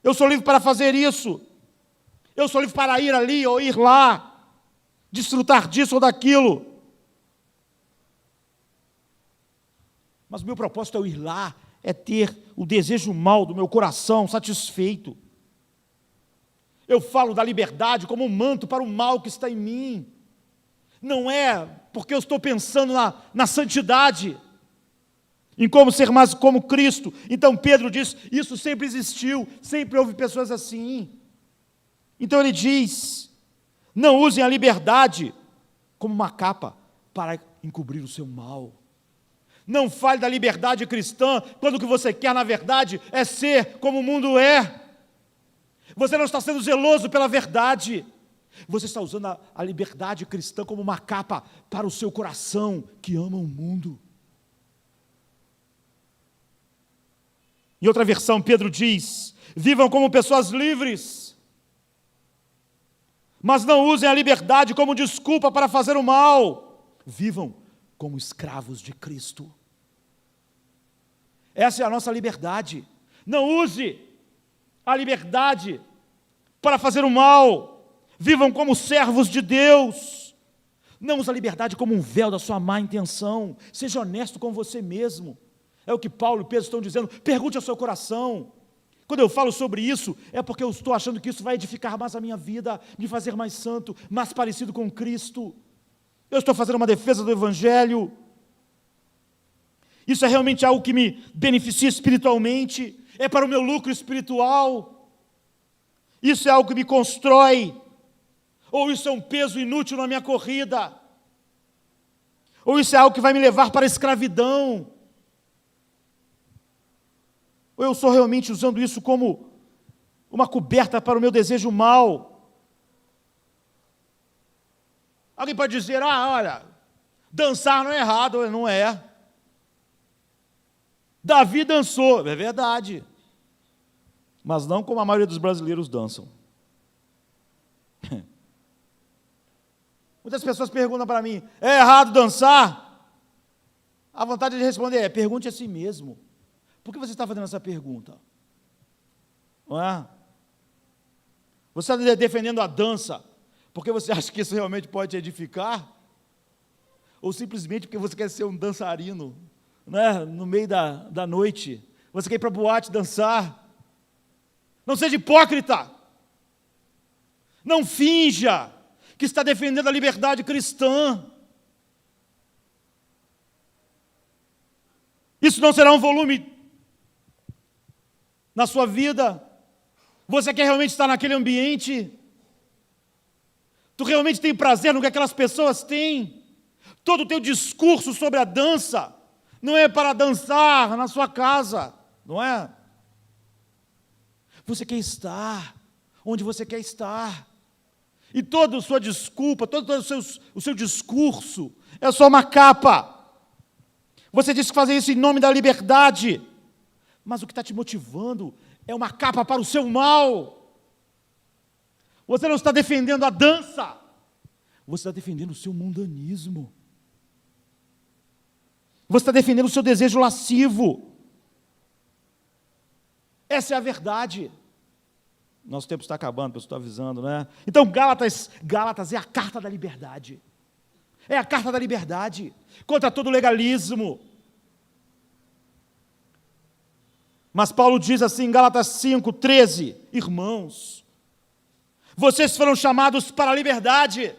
Eu sou livre para fazer isso, eu sou livre para ir ali ou ir lá, desfrutar disso ou daquilo. Mas o meu propósito é ir lá, é ter o desejo mau do meu coração satisfeito. Eu falo da liberdade como um manto para o mal que está em mim. Não é porque eu estou pensando na santidade, em como ser mais como Cristo. Então Pedro diz, isso sempre existiu, sempre houve pessoas assim. Então ele diz, não usem a liberdade como uma capa para encobrir o seu mal. Não fale da liberdade cristã quando o que você quer, na verdade, é ser como o mundo é. Você não está sendo zeloso pela verdade. Você está usando a liberdade cristã como uma capa para o seu coração que ama o mundo. Em outra versão, Pedro diz, vivam como pessoas livres, mas não usem a liberdade como desculpa para fazer o mal. Vivam como escravos de Cristo. Essa é a nossa liberdade. Não use a liberdade para fazer o mal. Vivam como servos de Deus. Não use a liberdade como um véu da sua má intenção. Seja honesto com você mesmo. É o que Paulo e Pedro estão dizendo. Pergunte ao seu coração. Quando eu falo sobre isso, é porque eu estou achando que isso vai edificar mais a minha vida, me fazer mais santo, mais parecido com Cristo. Eu estou fazendo uma defesa do Evangelho. Isso é realmente algo que me beneficia espiritualmente, é para o meu lucro espiritual. Isso é algo que me constrói, ou isso é um peso inútil na minha corrida, ou isso é algo que vai me levar para a escravidão. Ou eu estou realmente usando isso como uma coberta para o meu desejo mau. Alguém pode dizer, olha, dançar não é errado. Não é. Davi dançou, é verdade. Mas não como a maioria dos brasileiros dançam. Muitas pessoas perguntam para mim, é errado dançar? A vontade de responder é, pergunte a si mesmo. Por que você está fazendo essa pergunta? Não é? Você está defendendo a dança porque você acha que isso realmente pode te edificar? Ou simplesmente porque você quer ser um dançarino, né? No meio da noite? Você quer ir para a boate dançar? Não seja hipócrita. Não finja que está defendendo a liberdade cristã. Isso não será um volume na sua vida. Você quer realmente estar naquele ambiente? Tu realmente tem prazer no que aquelas pessoas têm? Todo o teu discurso sobre a dança não é para dançar na sua casa, não é? Você quer estar onde você quer estar. E toda a sua desculpa, todo o seu discurso é só uma capa. Você diz que fazer isso em nome da liberdade, mas o que está te motivando é uma capa para o seu mal. Você não está defendendo a dança, você está defendendo o seu mundanismo. Você está defendendo o seu desejo lascivo. Essa é a verdade. Nosso tempo está acabando, eu estou avisando, né? Então, Gálatas é a carta da liberdade. É a carta da liberdade contra todo legalismo. Mas Paulo diz assim em Gálatas 5:13, irmãos, vocês foram chamados para a liberdade.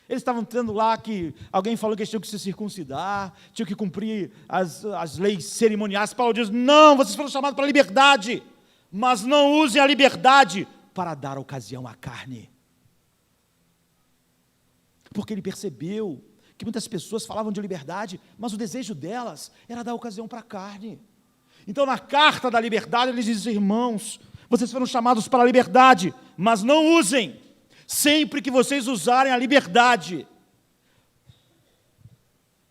Eles estavam tendo lá que alguém falou que eles tinham que se circuncidar, tinham que cumprir as leis cerimoniais. Paulo diz, não, vocês foram chamados para a liberdade, mas não usem a liberdade para dar ocasião à carne. Porque ele percebeu que muitas pessoas falavam de liberdade, mas o desejo delas era dar ocasião para a carne. Então, na carta da liberdade, eles dizem, irmãos, vocês foram chamados para a liberdade, mas não usem. Sempre que vocês usarem a liberdade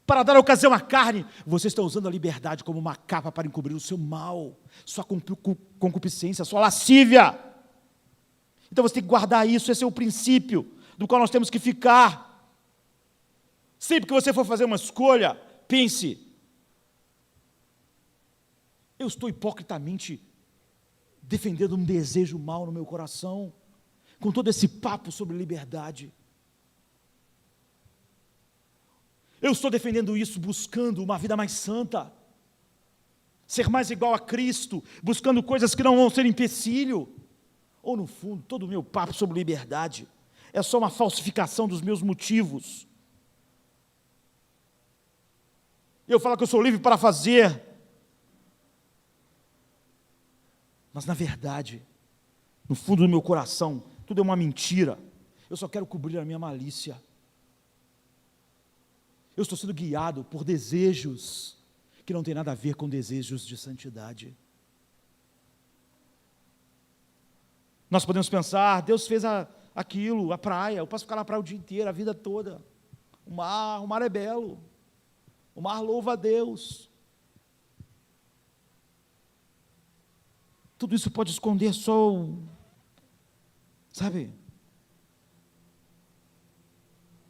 para dar ocasião à carne, vocês estão usando a liberdade como uma capa para encobrir o seu mal, sua concupiscência, sua lascívia. Então você tem que guardar isso, esse é o princípio do qual nós temos que ficar. Sempre que você for fazer uma escolha, pense, eu estou hipocritamente defendendo um desejo mau no meu coração, com todo esse papo sobre liberdade. Eu estou defendendo isso buscando uma vida mais santa, ser mais igual a Cristo, buscando coisas que não vão ser empecilho, ou no fundo, todo o meu papo sobre liberdade é só uma falsificação dos meus motivos. Eu falo que eu sou livre para fazer, mas na verdade, no fundo do meu coração, tudo é uma mentira. Eu só quero cobrir a minha malícia. Eu estou sendo guiado por desejos que não tem nada a ver com desejos de santidade. Nós podemos pensar, Deus fez aquilo, a praia, eu posso ficar na praia o dia inteiro, a vida toda. O mar é belo, o mar louva a Deus. Tudo isso pode esconder só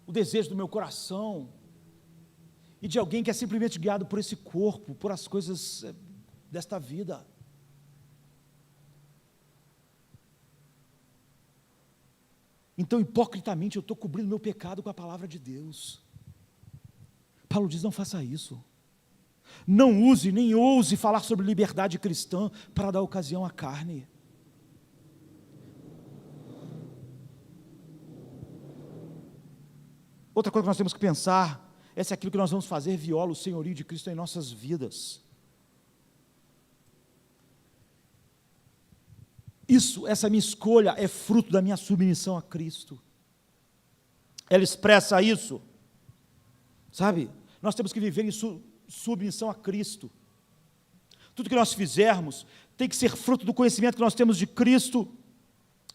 o desejo do meu coração, e de alguém que é simplesmente guiado por esse corpo, por as coisas desta vida. Então, hipocritamente, eu estou cobrindo meu pecado com a palavra de Deus. Paulo diz, não faça isso. Não use, nem ouse falar sobre liberdade cristã para dar ocasião à carne. Outra coisa que nós temos que pensar é se aquilo que nós vamos fazer viola o senhorio de Cristo em nossas vidas. Essa minha escolha é fruto da minha submissão a Cristo. Ela expressa isso, sabe? Nós temos que viver em submissão a Cristo. Tudo que nós fizermos tem que ser fruto do conhecimento que nós temos de Cristo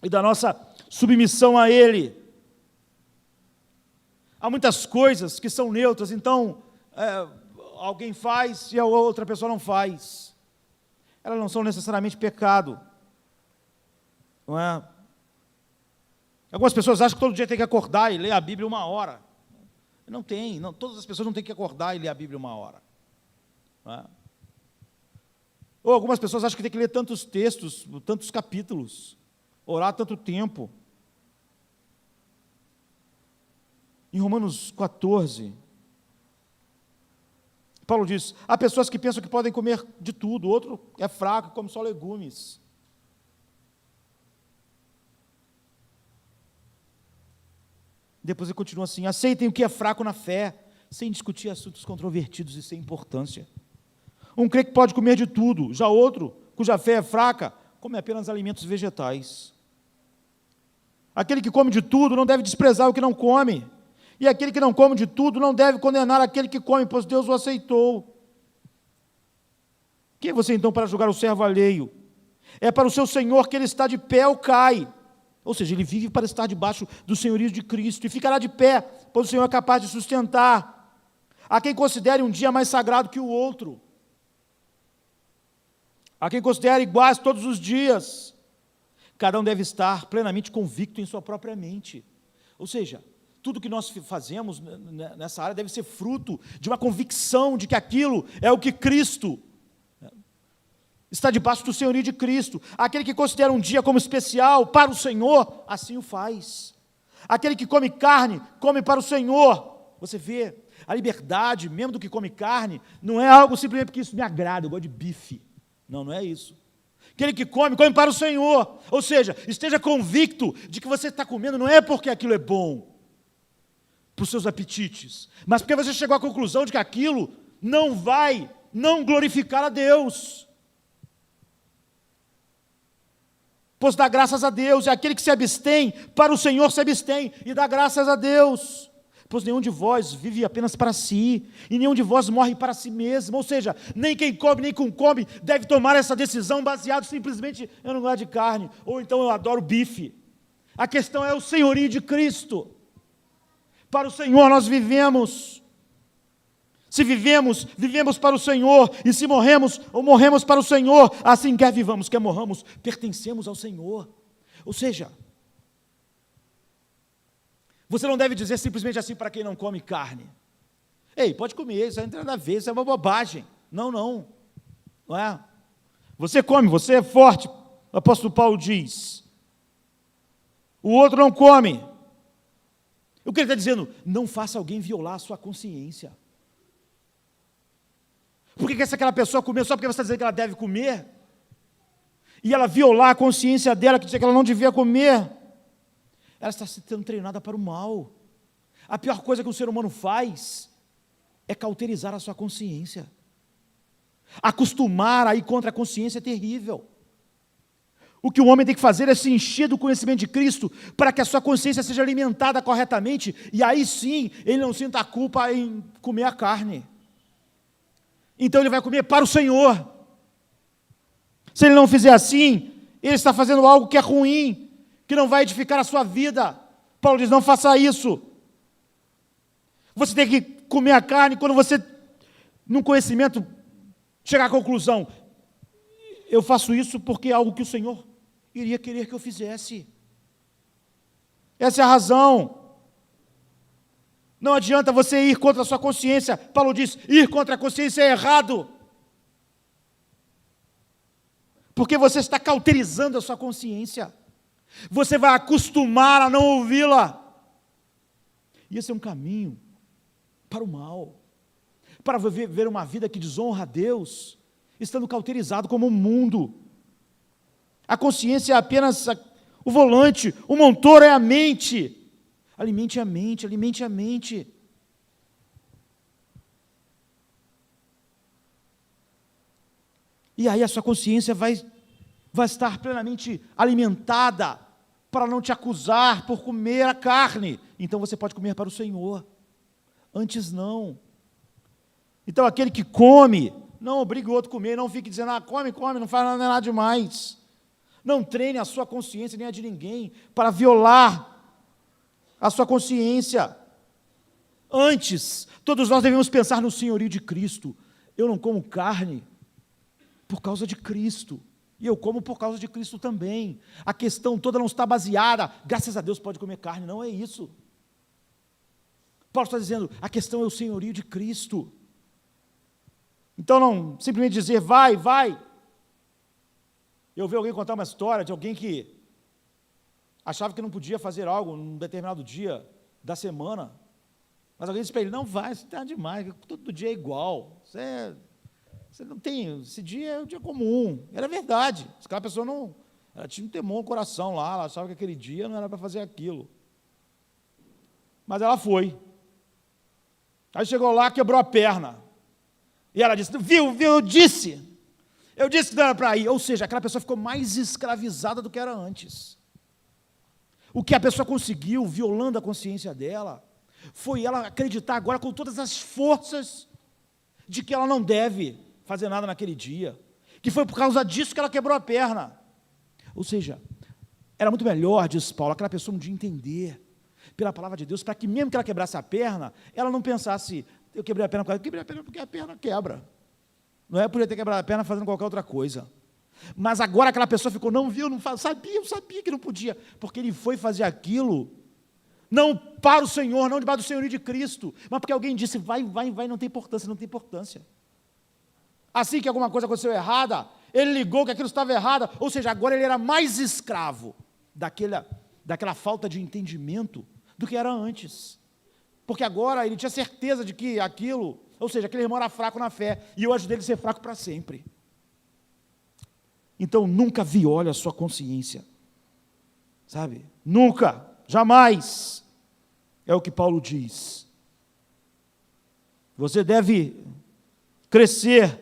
e da nossa submissão a Ele. Há muitas coisas que são neutras, então alguém faz e a outra pessoa não faz. Elas não são necessariamente pecado, não é? Algumas pessoas acham que todo dia tem que acordar e ler a Bíblia 1 hora. Não tem, todas as pessoas não têm que acordar e ler a Bíblia 1 hora. Não é? Ou algumas pessoas acham que tem que ler tantos textos, tantos capítulos, orar tanto tempo. Em Romanos 14, Paulo diz, há pessoas que pensam que podem comer de tudo, outro é fraco, come só legumes. Depois ele continua assim, aceitem o que é fraco na fé, sem discutir assuntos controvertidos e sem importância. Um crê que pode comer de tudo, já outro, cuja fé é fraca, come apenas alimentos vegetais. Aquele que come de tudo não deve desprezar o que não come. E aquele que não come de tudo não deve condenar aquele que come, pois Deus o aceitou. Quem é você então para julgar o servo alheio? É para o seu Senhor que ele está de pé ou cai. Ou seja, ele vive para estar debaixo do senhorio de Cristo e ficará de pé, pois o Senhor é capaz de sustentar. Há quem considere um dia mais sagrado que o outro. Há quem considere iguais todos os dias. Cada um deve estar plenamente convicto em sua própria mente. Ou seja, tudo que nós fazemos nessa área deve ser fruto de uma convicção de que aquilo é o que Cristo está debaixo do senhorio de Cristo. Aquele que considera um dia como especial para o Senhor, assim o faz. Aquele que come carne, come para o Senhor. Você vê, a liberdade, mesmo do que come carne, não é algo simplesmente porque isso me agrada, eu gosto de bife. Não, não é isso. Aquele que come, come para o Senhor. Ou seja, esteja convicto de que você está comendo, não é porque aquilo é bom, para os seus apetites, mas porque você chegou à conclusão de que aquilo não vai glorificar a Deus. Pois dá graças a Deus, e aquele que se abstém, para o Senhor se abstém, e dá graças a Deus. Pois nenhum de vós vive apenas para si, e nenhum de vós morre para si mesmo. Ou seja, nem quem come, nem quem come, deve tomar essa decisão baseado simplesmente, eu não gosto de carne, ou então eu adoro bife. A questão é o senhorio de Cristo. Para o Senhor nós vivemos. Se vivemos, vivemos para o Senhor, e se morremos, ou morremos para o Senhor, assim quer vivamos, quer morramos, pertencemos ao Senhor. Ou seja, você não deve dizer simplesmente assim para quem não come carne: ei, pode comer, isso não tem nada a ver, isso é uma bobagem. Não, não, não é? Você come, você é forte, o apóstolo Paulo diz. O outro não come. O que ele está dizendo? Não faça alguém violar a sua consciência. Por que se aquela pessoa comer só porque você está dizendo que ela deve comer? E ela violar a consciência dela, que dizia que ela não devia comer? Ela está sendo treinada para o mal. A pior coisa que um ser humano faz é cauterizar a sua consciência. Acostumar a ir contra a consciência é terrível. O que o homem tem que fazer é se encher do conhecimento de Cristo, para que a sua consciência seja alimentada corretamente, e aí sim, ele não sinta a culpa em comer a carne. Então ele vai comer para o Senhor. Se ele não fizer assim, ele está fazendo algo que é ruim, que não vai edificar a sua vida. Paulo diz: não faça isso. Você tem que comer a carne quando você, num conhecimento, chegar à conclusão: eu faço isso porque é algo que o Senhor iria querer que eu fizesse. Essa é a razão. Não adianta você ir contra a sua consciência. Paulo diz: ir contra a consciência é errado. Porque você está cauterizando a sua consciência. Você vai acostumar a não ouvi-la. E esse é um caminho para o mal. Para viver uma vida que desonra a Deus, estando cauterizado como o mundo. A consciência é apenas o volante, o motor é a mente. Alimente a mente, alimente a mente. E aí a sua consciência vai estar plenamente alimentada para não te acusar por comer a carne. Então você pode comer para o Senhor. Antes não. Então aquele que come, não obrigue o outro a comer, não fique dizendo: come, não faz nada demais. Não treine a sua consciência nem a de ninguém para violar a sua consciência. Antes, todos nós devemos pensar no senhorio de Cristo. Eu não como carne por causa de Cristo, e eu como por causa de Cristo também. A questão toda não está baseada, graças a Deus pode comer carne, não é isso. Paulo está dizendo, a questão é o senhorio de Cristo. Então não simplesmente dizer: vai. Eu vi alguém contar uma história de alguém que achava que não podia fazer algo num determinado dia da semana, mas alguém disse para ele: não vai, isso está demais, todo dia é igual, você não tem, esse dia é um dia comum. Era verdade, aquela pessoa não, ela tinha um temor no coração lá, ela achava que aquele dia não era para fazer aquilo, mas ela foi. Aí chegou lá, quebrou a perna, e ela disse: viu, eu disse que não era para ir. Ou seja, aquela pessoa ficou mais escravizada do que era antes. O que a pessoa conseguiu, violando a consciência dela, foi ela acreditar agora com todas as forças de que ela não deve fazer nada naquele dia, que foi por causa disso que ela quebrou a perna. Ou seja, era muito melhor, diz Paulo, aquela pessoa um dia entender, pela palavra de Deus, para que mesmo que ela quebrasse a perna, ela não pensasse, eu quebrei a perna porque a perna quebra. Não é por ter quebrado a perna fazendo qualquer outra coisa. Mas agora aquela pessoa ficou, não viu, não faz, eu sabia que não podia, porque ele foi fazer aquilo, não para o Senhor, não debaixo do senhorio de Cristo, mas porque alguém disse, vai, não tem importância, não tem importância. Assim que alguma coisa aconteceu errada, ele ligou que aquilo estava errado, ou seja, agora ele era mais escravo daquela falta de entendimento do que era antes. Porque agora ele tinha certeza de que aquilo, ou seja, aquele irmão era fraco na fé, e eu ajudei ele a ser fraco para sempre. Então, nunca viole a sua consciência, sabe? Nunca, jamais, é o que Paulo diz. Você deve crescer.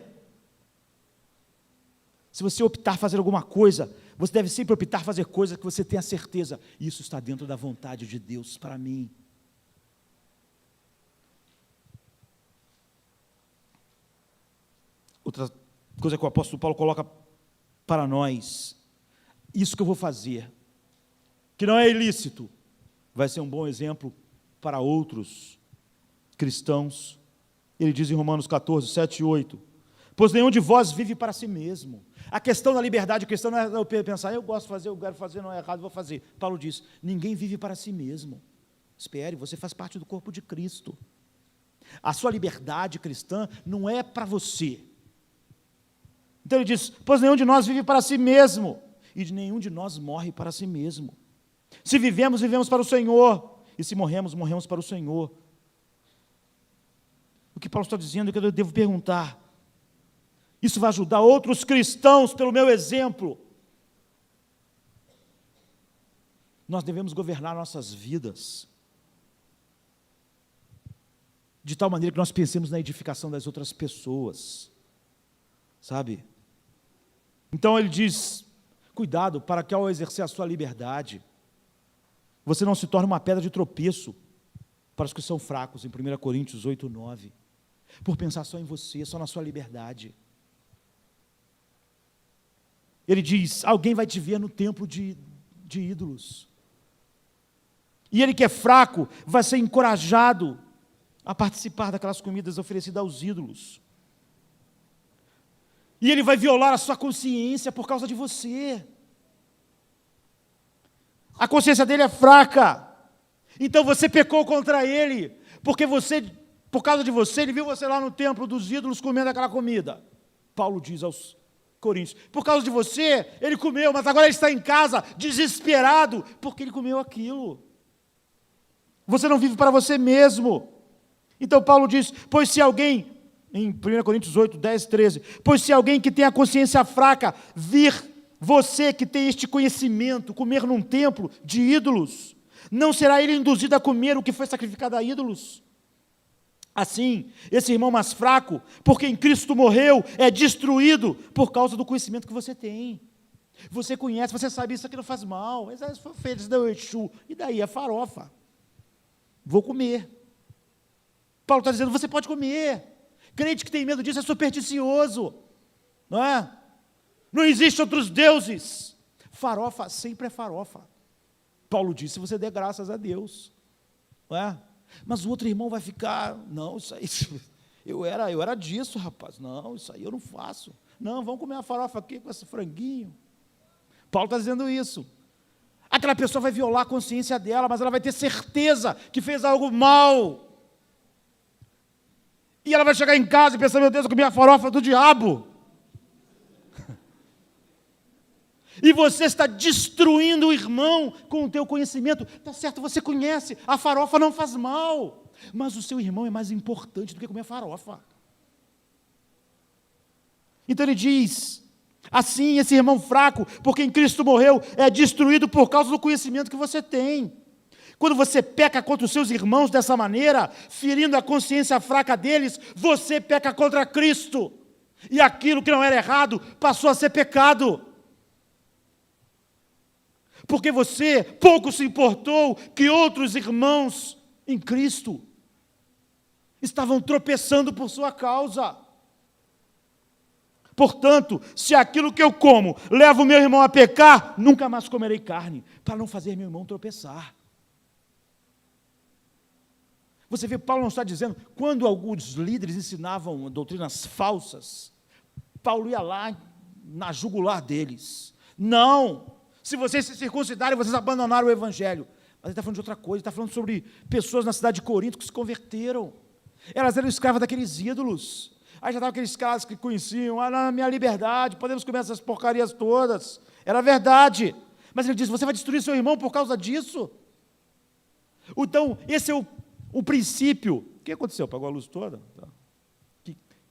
Se você optar fazer alguma coisa, você deve sempre optar fazer coisas que você tenha certeza, isso está dentro da vontade de Deus para mim. Outra coisa que o apóstolo Paulo coloca para nós, isso que eu vou fazer, que não é ilícito, vai ser um bom exemplo para outros cristãos. Ele diz em Romanos 14, 7 e 8, pois nenhum de vós vive para si mesmo. A questão da liberdade cristã não é eu pensar, eu gosto de fazer, eu quero fazer, não é errado, vou fazer. Paulo diz, ninguém vive para si mesmo. Espere, você faz parte do corpo de Cristo. A sua liberdade cristã não é para você. Então ele diz, pois nenhum de nós vive para si mesmo, e nenhum de nós morre para si mesmo. Se vivemos, vivemos para o Senhor, e se morremos, morremos para o Senhor. O que Paulo está dizendo é que eu devo perguntar, isso vai ajudar outros cristãos pelo meu exemplo? Nós devemos governar nossas vidas de tal maneira que nós pensemos na edificação das outras pessoas, sabe? Então ele diz, cuidado para que ao exercer a sua liberdade, você não se torne uma pedra de tropeço para os que são fracos, em 1 Coríntios 8, 9, por pensar só em você, só na sua liberdade. Ele diz, alguém vai te ver no templo de ídolos, e ele que é fraco, vai ser encorajado a participar daquelas comidas oferecidas aos ídolos, e ele vai violar a sua consciência por causa de você. A consciência dele é fraca, então você pecou contra ele, porque por causa de você, ele viu você lá no templo dos ídolos comendo aquela comida. Paulo diz aos Coríntios, por causa de você, ele comeu, mas agora ele está em casa, desesperado, porque ele comeu aquilo. Você não vive para você mesmo. Então Paulo diz, pois se alguém, em 1 Coríntios 8, 10, 13, pois se alguém que tem a consciência fraca, vir você que tem este conhecimento, comer num templo de ídolos, não será ele induzido a comer o que foi sacrificado a ídolos? Assim, esse irmão mais fraco, porque em Cristo morreu, é destruído por causa do conhecimento que você tem. Você conhece, você sabe isso aqui não faz mal, isso foi feito, isso deu Exu, e daí a farofa. Vou comer. Paulo está dizendo, você pode comer. Crente que tem medo disso é supersticioso, não é? Não existem outros deuses. Farofa sempre é farofa. Paulo disse, você dê graças a Deus, não é? Mas o outro irmão vai ficar, não, isso aí, eu era disso, rapaz, não, isso aí eu não faço. Não, vamos comer uma farofa aqui com esse franguinho. Paulo está dizendo isso. Aquela pessoa vai violar a consciência dela, mas ela vai ter certeza que fez algo mal. E ela vai chegar em casa e pensar, meu Deus, eu comi a farofa do diabo. E você está destruindo o irmão com o teu conhecimento. Está certo, você conhece, a farofa não faz mal, mas o seu irmão é mais importante do que comer a farofa. Então ele diz, assim, esse irmão fraco, porque em Cristo morreu, é destruído por causa do conhecimento que você tem. Quando você peca contra os seus irmãos dessa maneira, ferindo a consciência fraca deles, você peca contra Cristo. E aquilo que não era errado, passou a ser pecado. porque você pouco se importou que outros irmãos em Cristo estavam tropeçando por sua causa. Portanto, se aquilo que eu como leva o meu irmão a pecar, nunca mais comerei carne, para não fazer meu irmão tropeçar. Você vê, Paulo não está dizendo, quando alguns líderes ensinavam doutrinas falsas, Paulo ia lá na jugular deles. Não! Se vocês se circuncidarem, vocês abandonaram o Evangelho. Mas ele está falando de outra coisa, ele está falando sobre pessoas na cidade de Corinto que se converteram. Elas eram escravas daqueles ídolos. Aí já estavam aqueles caras que conheciam, na minha liberdade, podemos comer essas porcarias todas. Era verdade. Mas ele diz, você vai destruir seu irmão por causa disso? Então, esse é o princípio. O que aconteceu? Apagou a luz toda?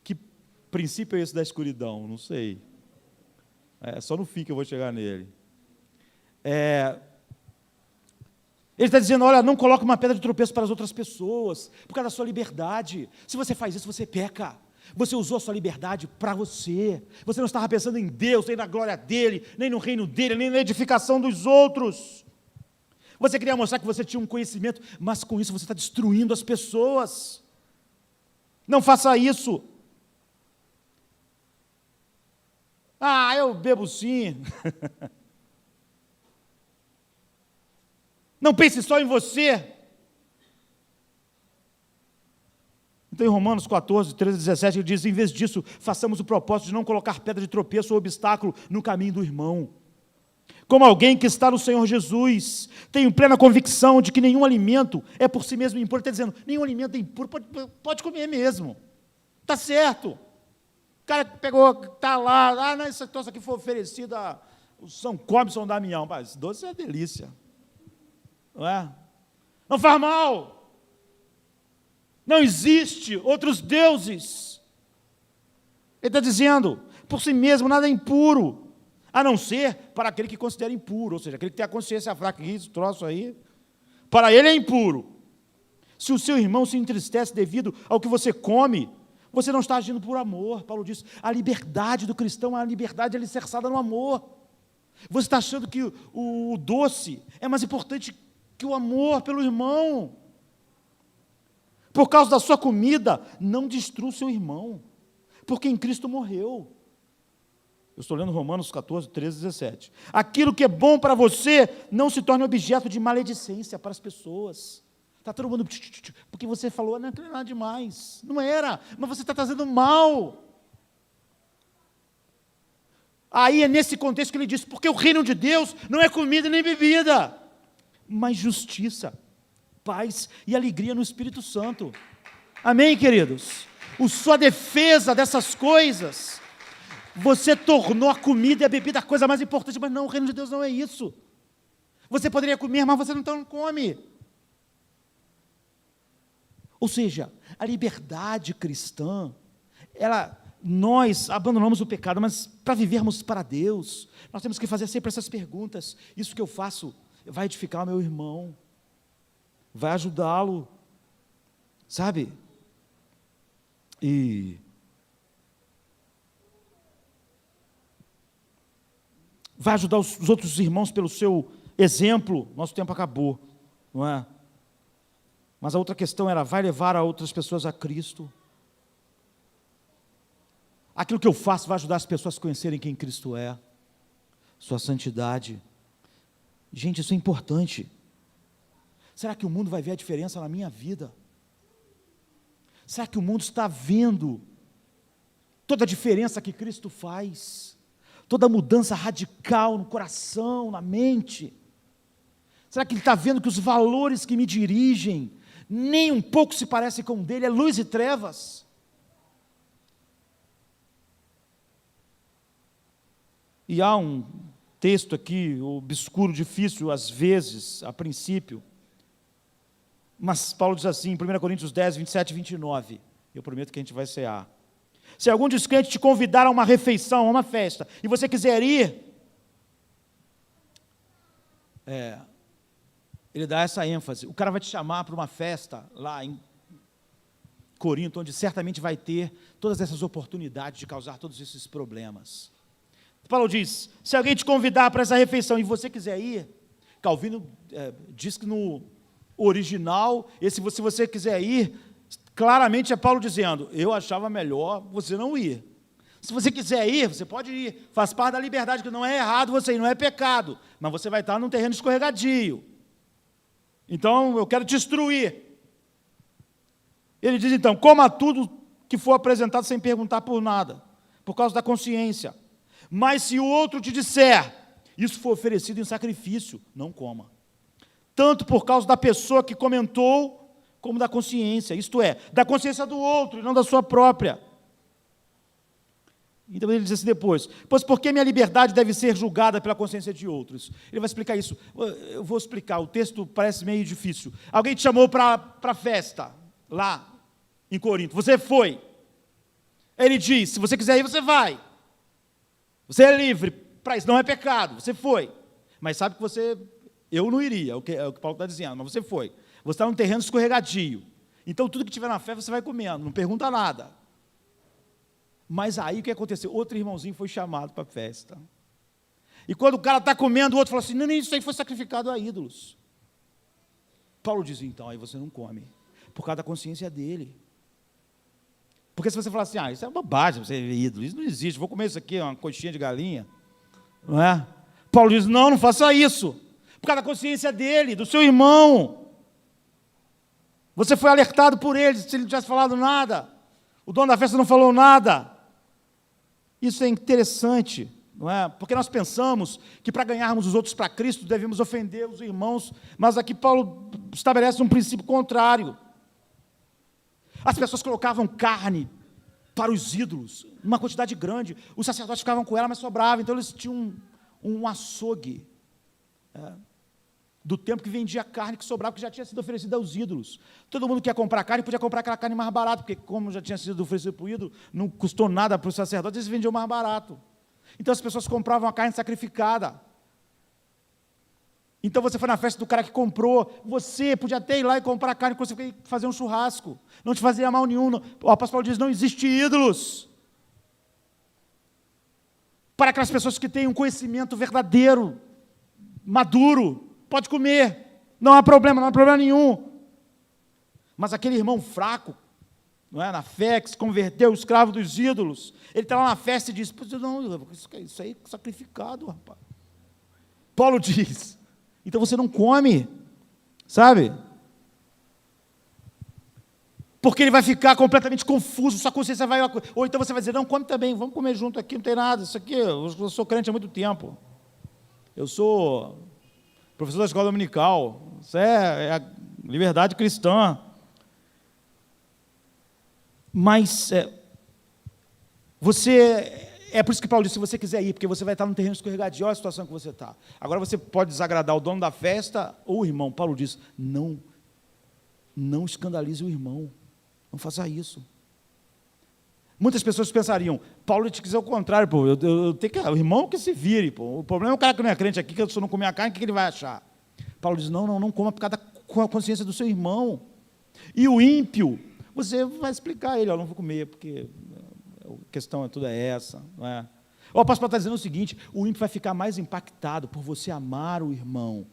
Que princípio é esse da escuridão? Não sei. Só no fim que eu vou chegar nele. Ele está dizendo, olha, não coloque uma pedra de tropeço para as outras pessoas, por causa da sua liberdade. Se você faz isso, você peca. Você usou a sua liberdade para você. Você não estava pensando em Deus, nem na glória dEle, nem no reino dEle, nem na edificação dos outros. Você queria mostrar que você tinha um conhecimento, mas com isso você está destruindo as pessoas. Não faça isso. Eu bebo sim. Não pense só em você. Então, em Romanos 14, 13, 17, ele diz, em vez disso, façamos o propósito de não colocar pedra de tropeço ou obstáculo no caminho do irmão. Como alguém que está no Senhor Jesus, tenho plena convicção de que nenhum alimento é por si mesmo impuro. Ele está dizendo, nenhum alimento é impuro, pode comer mesmo. Está certo. O cara que pegou, está lá, não, esse troço aqui foi oferecido a São Come, São Damião. Mas doce é delícia. Não é? Não faz mal. Não existe outros deuses. Ele está dizendo, por si mesmo, nada é impuro, a não ser para aquele que considera impuro, ou seja, aquele que tem a consciência fraca, esse troço aí, para ele é impuro. Se o seu irmão se entristece devido ao que você come, você não está agindo por amor. Paulo diz, a liberdade do cristão é a liberdade alicerçada no amor. Você está achando que o doce é mais importante que o amor pelo irmão. Por causa da sua comida, não destrua o seu irmão, porque em Cristo morreu. Eu estou lendo Romanos 14, 13, 17. Aquilo que é bom para você, não se torne objeto de maledicência para as pessoas. Está todo mundo, porque você falou, não é nada demais. Não era, mas você está trazendo mal. Aí é nesse contexto que ele diz, porque o reino de Deus não é comida nem bebida, mas justiça, paz e alegria no Espírito Santo. Amém, queridos? Sua defesa dessas coisas, você tornou a comida e a bebida a coisa mais importante, mas não, o reino de Deus não é isso. Você poderia comer, mas você não come. Ou seja, a liberdade cristã, nós abandonamos o pecado, mas para vivermos para Deus, nós temos que fazer sempre essas perguntas. Isso que eu faço vai edificar o meu irmão? Vai ajudá-lo, sabe? E vai ajudar os outros irmãos pelo seu exemplo. Nosso tempo acabou, não é? Mas a outra questão era, vai levar a outras pessoas a Cristo? Aquilo que eu faço vai ajudar as pessoas a conhecerem quem Cristo é, sua santidade. Gente, isso é importante. Será que o mundo vai ver a diferença na minha vida? Será que o mundo está vendo toda a diferença que Cristo faz? Toda a mudança radical no coração, na mente? Será que ele está vendo que os valores que me dirigem nem um pouco se parecem com o dele? É luz e trevas? E há um texto aqui, obscuro, difícil, às vezes, a princípio, mas Paulo diz assim, em 1 Coríntios 10, 27 e 29, eu prometo que a gente vai cear. Se algum descrente te convidar a uma refeição, a uma festa, e você quiser ir, ele dá essa ênfase, o cara vai te chamar para uma festa lá em Corinto, onde certamente vai ter todas essas oportunidades de causar todos esses problemas. Paulo diz, se alguém te convidar para essa refeição e você quiser ir, Calvino diz que no original, se você quiser ir, claramente é Paulo dizendo, eu achava melhor você não ir. Se você quiser ir, você pode ir, faz parte da liberdade, que não é errado você ir, não é pecado, mas você vai estar num terreno escorregadio. Então, eu quero te instruir. Ele diz, então, coma tudo que for apresentado sem perguntar por nada, por causa da consciência. Mas se o outro te disser, isso for oferecido em sacrifício, não coma. Tanto por causa da pessoa que comentou, como da consciência, isto é, da consciência do outro e não da sua própria. Então ele diz assim depois, pois por que minha liberdade deve ser julgada pela consciência de outros? Ele vai explicar isso. Eu vou explicar, o texto parece meio difícil. Alguém te chamou para a festa, lá em Corinto, você foi. Ele diz, se você quiser ir, você vai. Você é livre para isso, não é pecado, você foi. Mas sabe que eu não iria, é o que Paulo está dizendo, mas você foi. Você está num terreno escorregadio. Então, tudo que tiver na festa, você vai comendo, não pergunta nada. Mas aí, o que aconteceu? Outro irmãozinho foi chamado para a festa. E quando o cara está comendo, o outro fala assim, não, isso aí foi sacrificado a ídolos. Paulo diz, então, aí você não come, por causa da consciência dele. Porque se você falar assim, isso é uma bobagem, você é ídolo, isso não existe, vou comer isso aqui, uma coxinha de galinha, não é? Paulo diz, não faça isso, por causa da consciência dele, do seu irmão. Você foi alertado por ele, se ele não tivesse falado nada, o dono da festa não falou nada. Isso é interessante, não é? Porque nós pensamos que para ganharmos os outros para Cristo, devemos ofender os irmãos, mas aqui Paulo estabelece um princípio contrário. As pessoas colocavam carne para os ídolos, numa quantidade grande, os sacerdotes ficavam com ela, mas sobrava, então eles tinham um açougue, do tempo que vendia carne que sobrava, que já tinha sido oferecida aos ídolos. Todo mundo que ia comprar carne, podia comprar aquela carne mais barata, porque como já tinha sido oferecido para o ídolo, não custou nada para os sacerdotes, eles vendiam mais barato. Então as pessoas compravam a carne sacrificada. Então você foi na festa do cara que comprou, você podia até ir lá e comprar a carne, você foi fazer um churrasco, não te fazia mal nenhum. O apóstolo Paulo diz, não existe ídolos. Para aquelas pessoas que têm um conhecimento verdadeiro, maduro, pode comer, não há problema nenhum. Mas aquele irmão fraco, não é, na fé, que se converteu, escravo dos ídolos, ele está lá na festa e diz, não, isso aí é sacrificado, rapaz. Paulo diz, então você não come, sabe? Porque ele vai ficar completamente confuso, sua consciência vai... Ou então você vai dizer, não, come também, vamos comer junto aqui, não tem nada, isso aqui, eu sou crente há muito tempo. Eu sou professor da escola dominical, isso é a liberdade cristã. Mas é por isso que Paulo disse, se você quiser ir, porque você vai estar num terreno escorregadio, olha a situação que você está. Agora você pode desagradar o dono da festa ou o irmão. Paulo diz, não escandalize o irmão, não faça isso. Muitas pessoas pensariam, Paulo te quiser o contrário, pô, eu tenho que, o irmão que se vire, pô. O problema é o cara que não é crente aqui, que se eu não comer a carne, o que ele vai achar? Paulo diz, não coma por causa da consciência do seu irmão. E o ímpio, você vai explicar a ele, eu não vou comer, porque a questão toda é essa, não é? O apóstolo Paulo está dizendo o seguinte, o ímpio vai ficar mais impactado por você amar o irmão,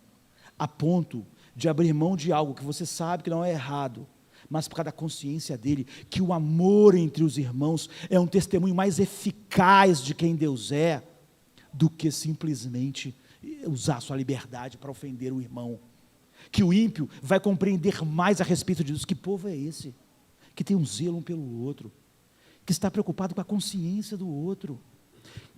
a ponto de abrir mão de algo que você sabe que não é errado, mas por causa da consciência dele, que o amor entre os irmãos é um testemunho mais eficaz de quem Deus é, do que simplesmente usar sua liberdade para ofender o irmão. Que o ímpio vai compreender mais a respeito de Deus. Que povo é esse? Que tem um zelo um pelo outro, que está preocupado com a consciência do outro.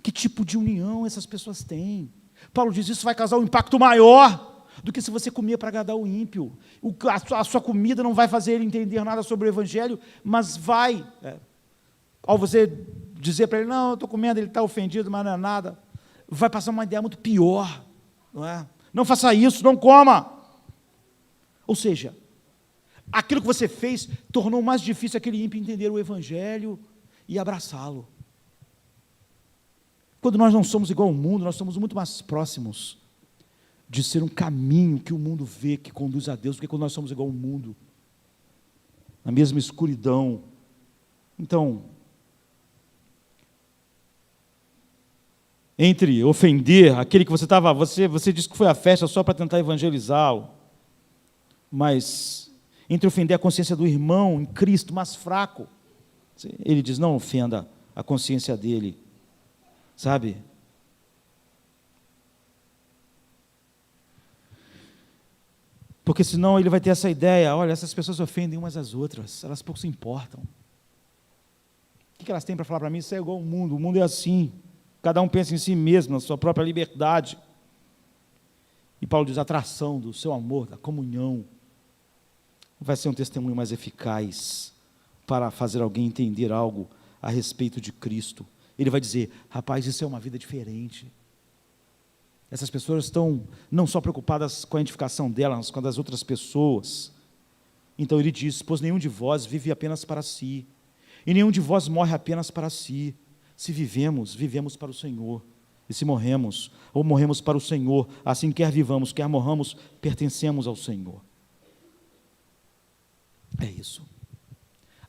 Que tipo de união essas pessoas têm? Paulo diz, isso vai causar um impacto maior do que se você comer para agradar o ímpio. A sua comida não vai fazer ele entender nada sobre o Evangelho, mas vai, ao você dizer para ele, não, eu estou comendo, ele está ofendido, mas não é nada, vai passar uma ideia muito pior, não é? Não faça isso, não coma. Ou seja, aquilo que você fez tornou mais difícil aquele ímpio entender o Evangelho e abraçá-lo. Quando nós não somos igual ao mundo, nós somos muito mais próximos de ser um caminho que o mundo vê, que conduz a Deus, do que quando nós somos igual ao mundo, na mesma escuridão. Então, entre ofender aquele que você disse que foi à festa só para tentar evangelizá-lo, mas entre ofender a consciência do irmão em Cristo, mais fraco, ele diz, não ofenda a consciência dele, sabe? Porque senão ele vai ter essa ideia, olha, essas pessoas ofendem umas às outras, elas pouco se importam. O que elas têm para falar para mim? Isso é igual ao mundo, o mundo é assim, cada um pensa em si mesmo, na sua própria liberdade. E Paulo diz, a atração do seu amor, da comunhão, vai ser um testemunho mais eficaz para fazer alguém entender algo a respeito de Cristo. Ele vai dizer, rapaz, isso é uma vida diferente. Essas pessoas estão não só preocupadas com a edificação delas, mas com a das outras pessoas. Então ele diz, pois nenhum de vós vive apenas para si, e nenhum de vós morre apenas para si. Se vivemos, vivemos para o Senhor. E se morremos, ou morremos para o Senhor, assim quer vivamos, quer morramos, pertencemos ao Senhor. É isso.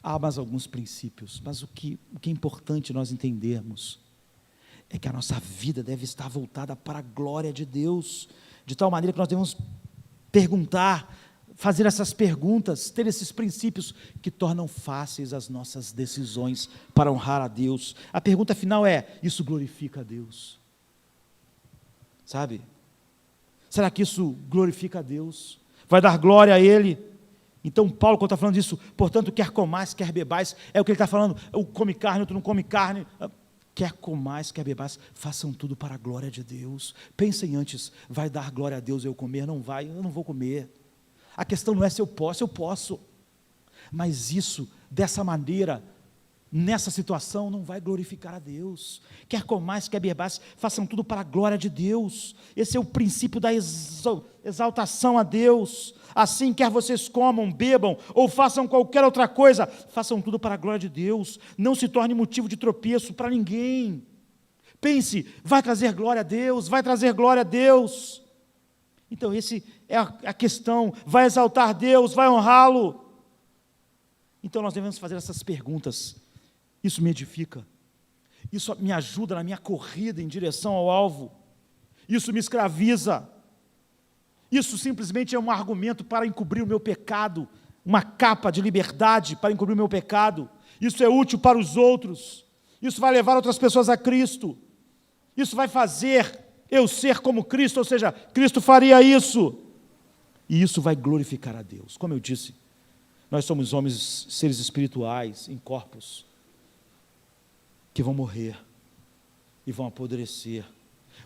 Há mais alguns princípios, mas o que é importante nós entendermos é que a nossa vida deve estar voltada para a glória de Deus, de tal maneira que nós devemos perguntar, fazer essas perguntas, ter esses princípios que tornam fáceis as nossas decisões para honrar a Deus. A pergunta final é, isso glorifica a Deus? Sabe? Será que isso glorifica a Deus? Vai dar glória a Ele? Então Paulo, quando está falando disso, portanto, quer comais, quer bebais, é o que ele está falando, um come carne, outro não come carne, quer comais, quer bebais, façam tudo para a glória de Deus. Pensem antes, vai dar glória a Deus eu comer? Não vai, eu não vou comer. A questão não é se eu posso, mas isso, dessa maneira, nessa situação, não vai glorificar a Deus. Quer comais, quer bebais, façam tudo para a glória de Deus. Esse é o princípio da exaltação a Deus. Assim, quer vocês comam, bebam, ou façam qualquer outra coisa, façam tudo para a glória de Deus. Não se torne motivo de tropeço para ninguém. Pense, vai trazer glória a Deus, vai trazer glória a Deus. Então, essa é a questão, vai exaltar Deus, vai honrá-lo. Então, nós devemos fazer essas perguntas. Isso me edifica, isso me ajuda na minha corrida em direção ao alvo, isso me escraviza, isso simplesmente é um argumento para encobrir o meu pecado, uma capa de liberdade para encobrir o meu pecado, isso é útil para os outros, isso vai levar outras pessoas a Cristo, isso vai fazer eu ser como Cristo, ou seja, Cristo faria isso, e isso vai glorificar a Deus. Como eu disse, nós somos homens, seres espirituais, em corpos, que vão morrer e vão apodrecer.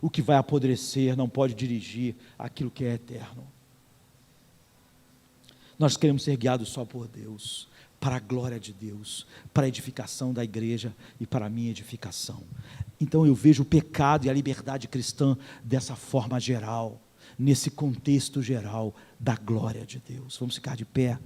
O que vai apodrecer não pode dirigir aquilo que é eterno. Nós queremos ser guiados só por Deus, para a glória de Deus, para a edificação da igreja e para a minha edificação. Então eu vejo o pecado e a liberdade cristã dessa forma geral, nesse contexto geral da glória de Deus. Vamos ficar de pé.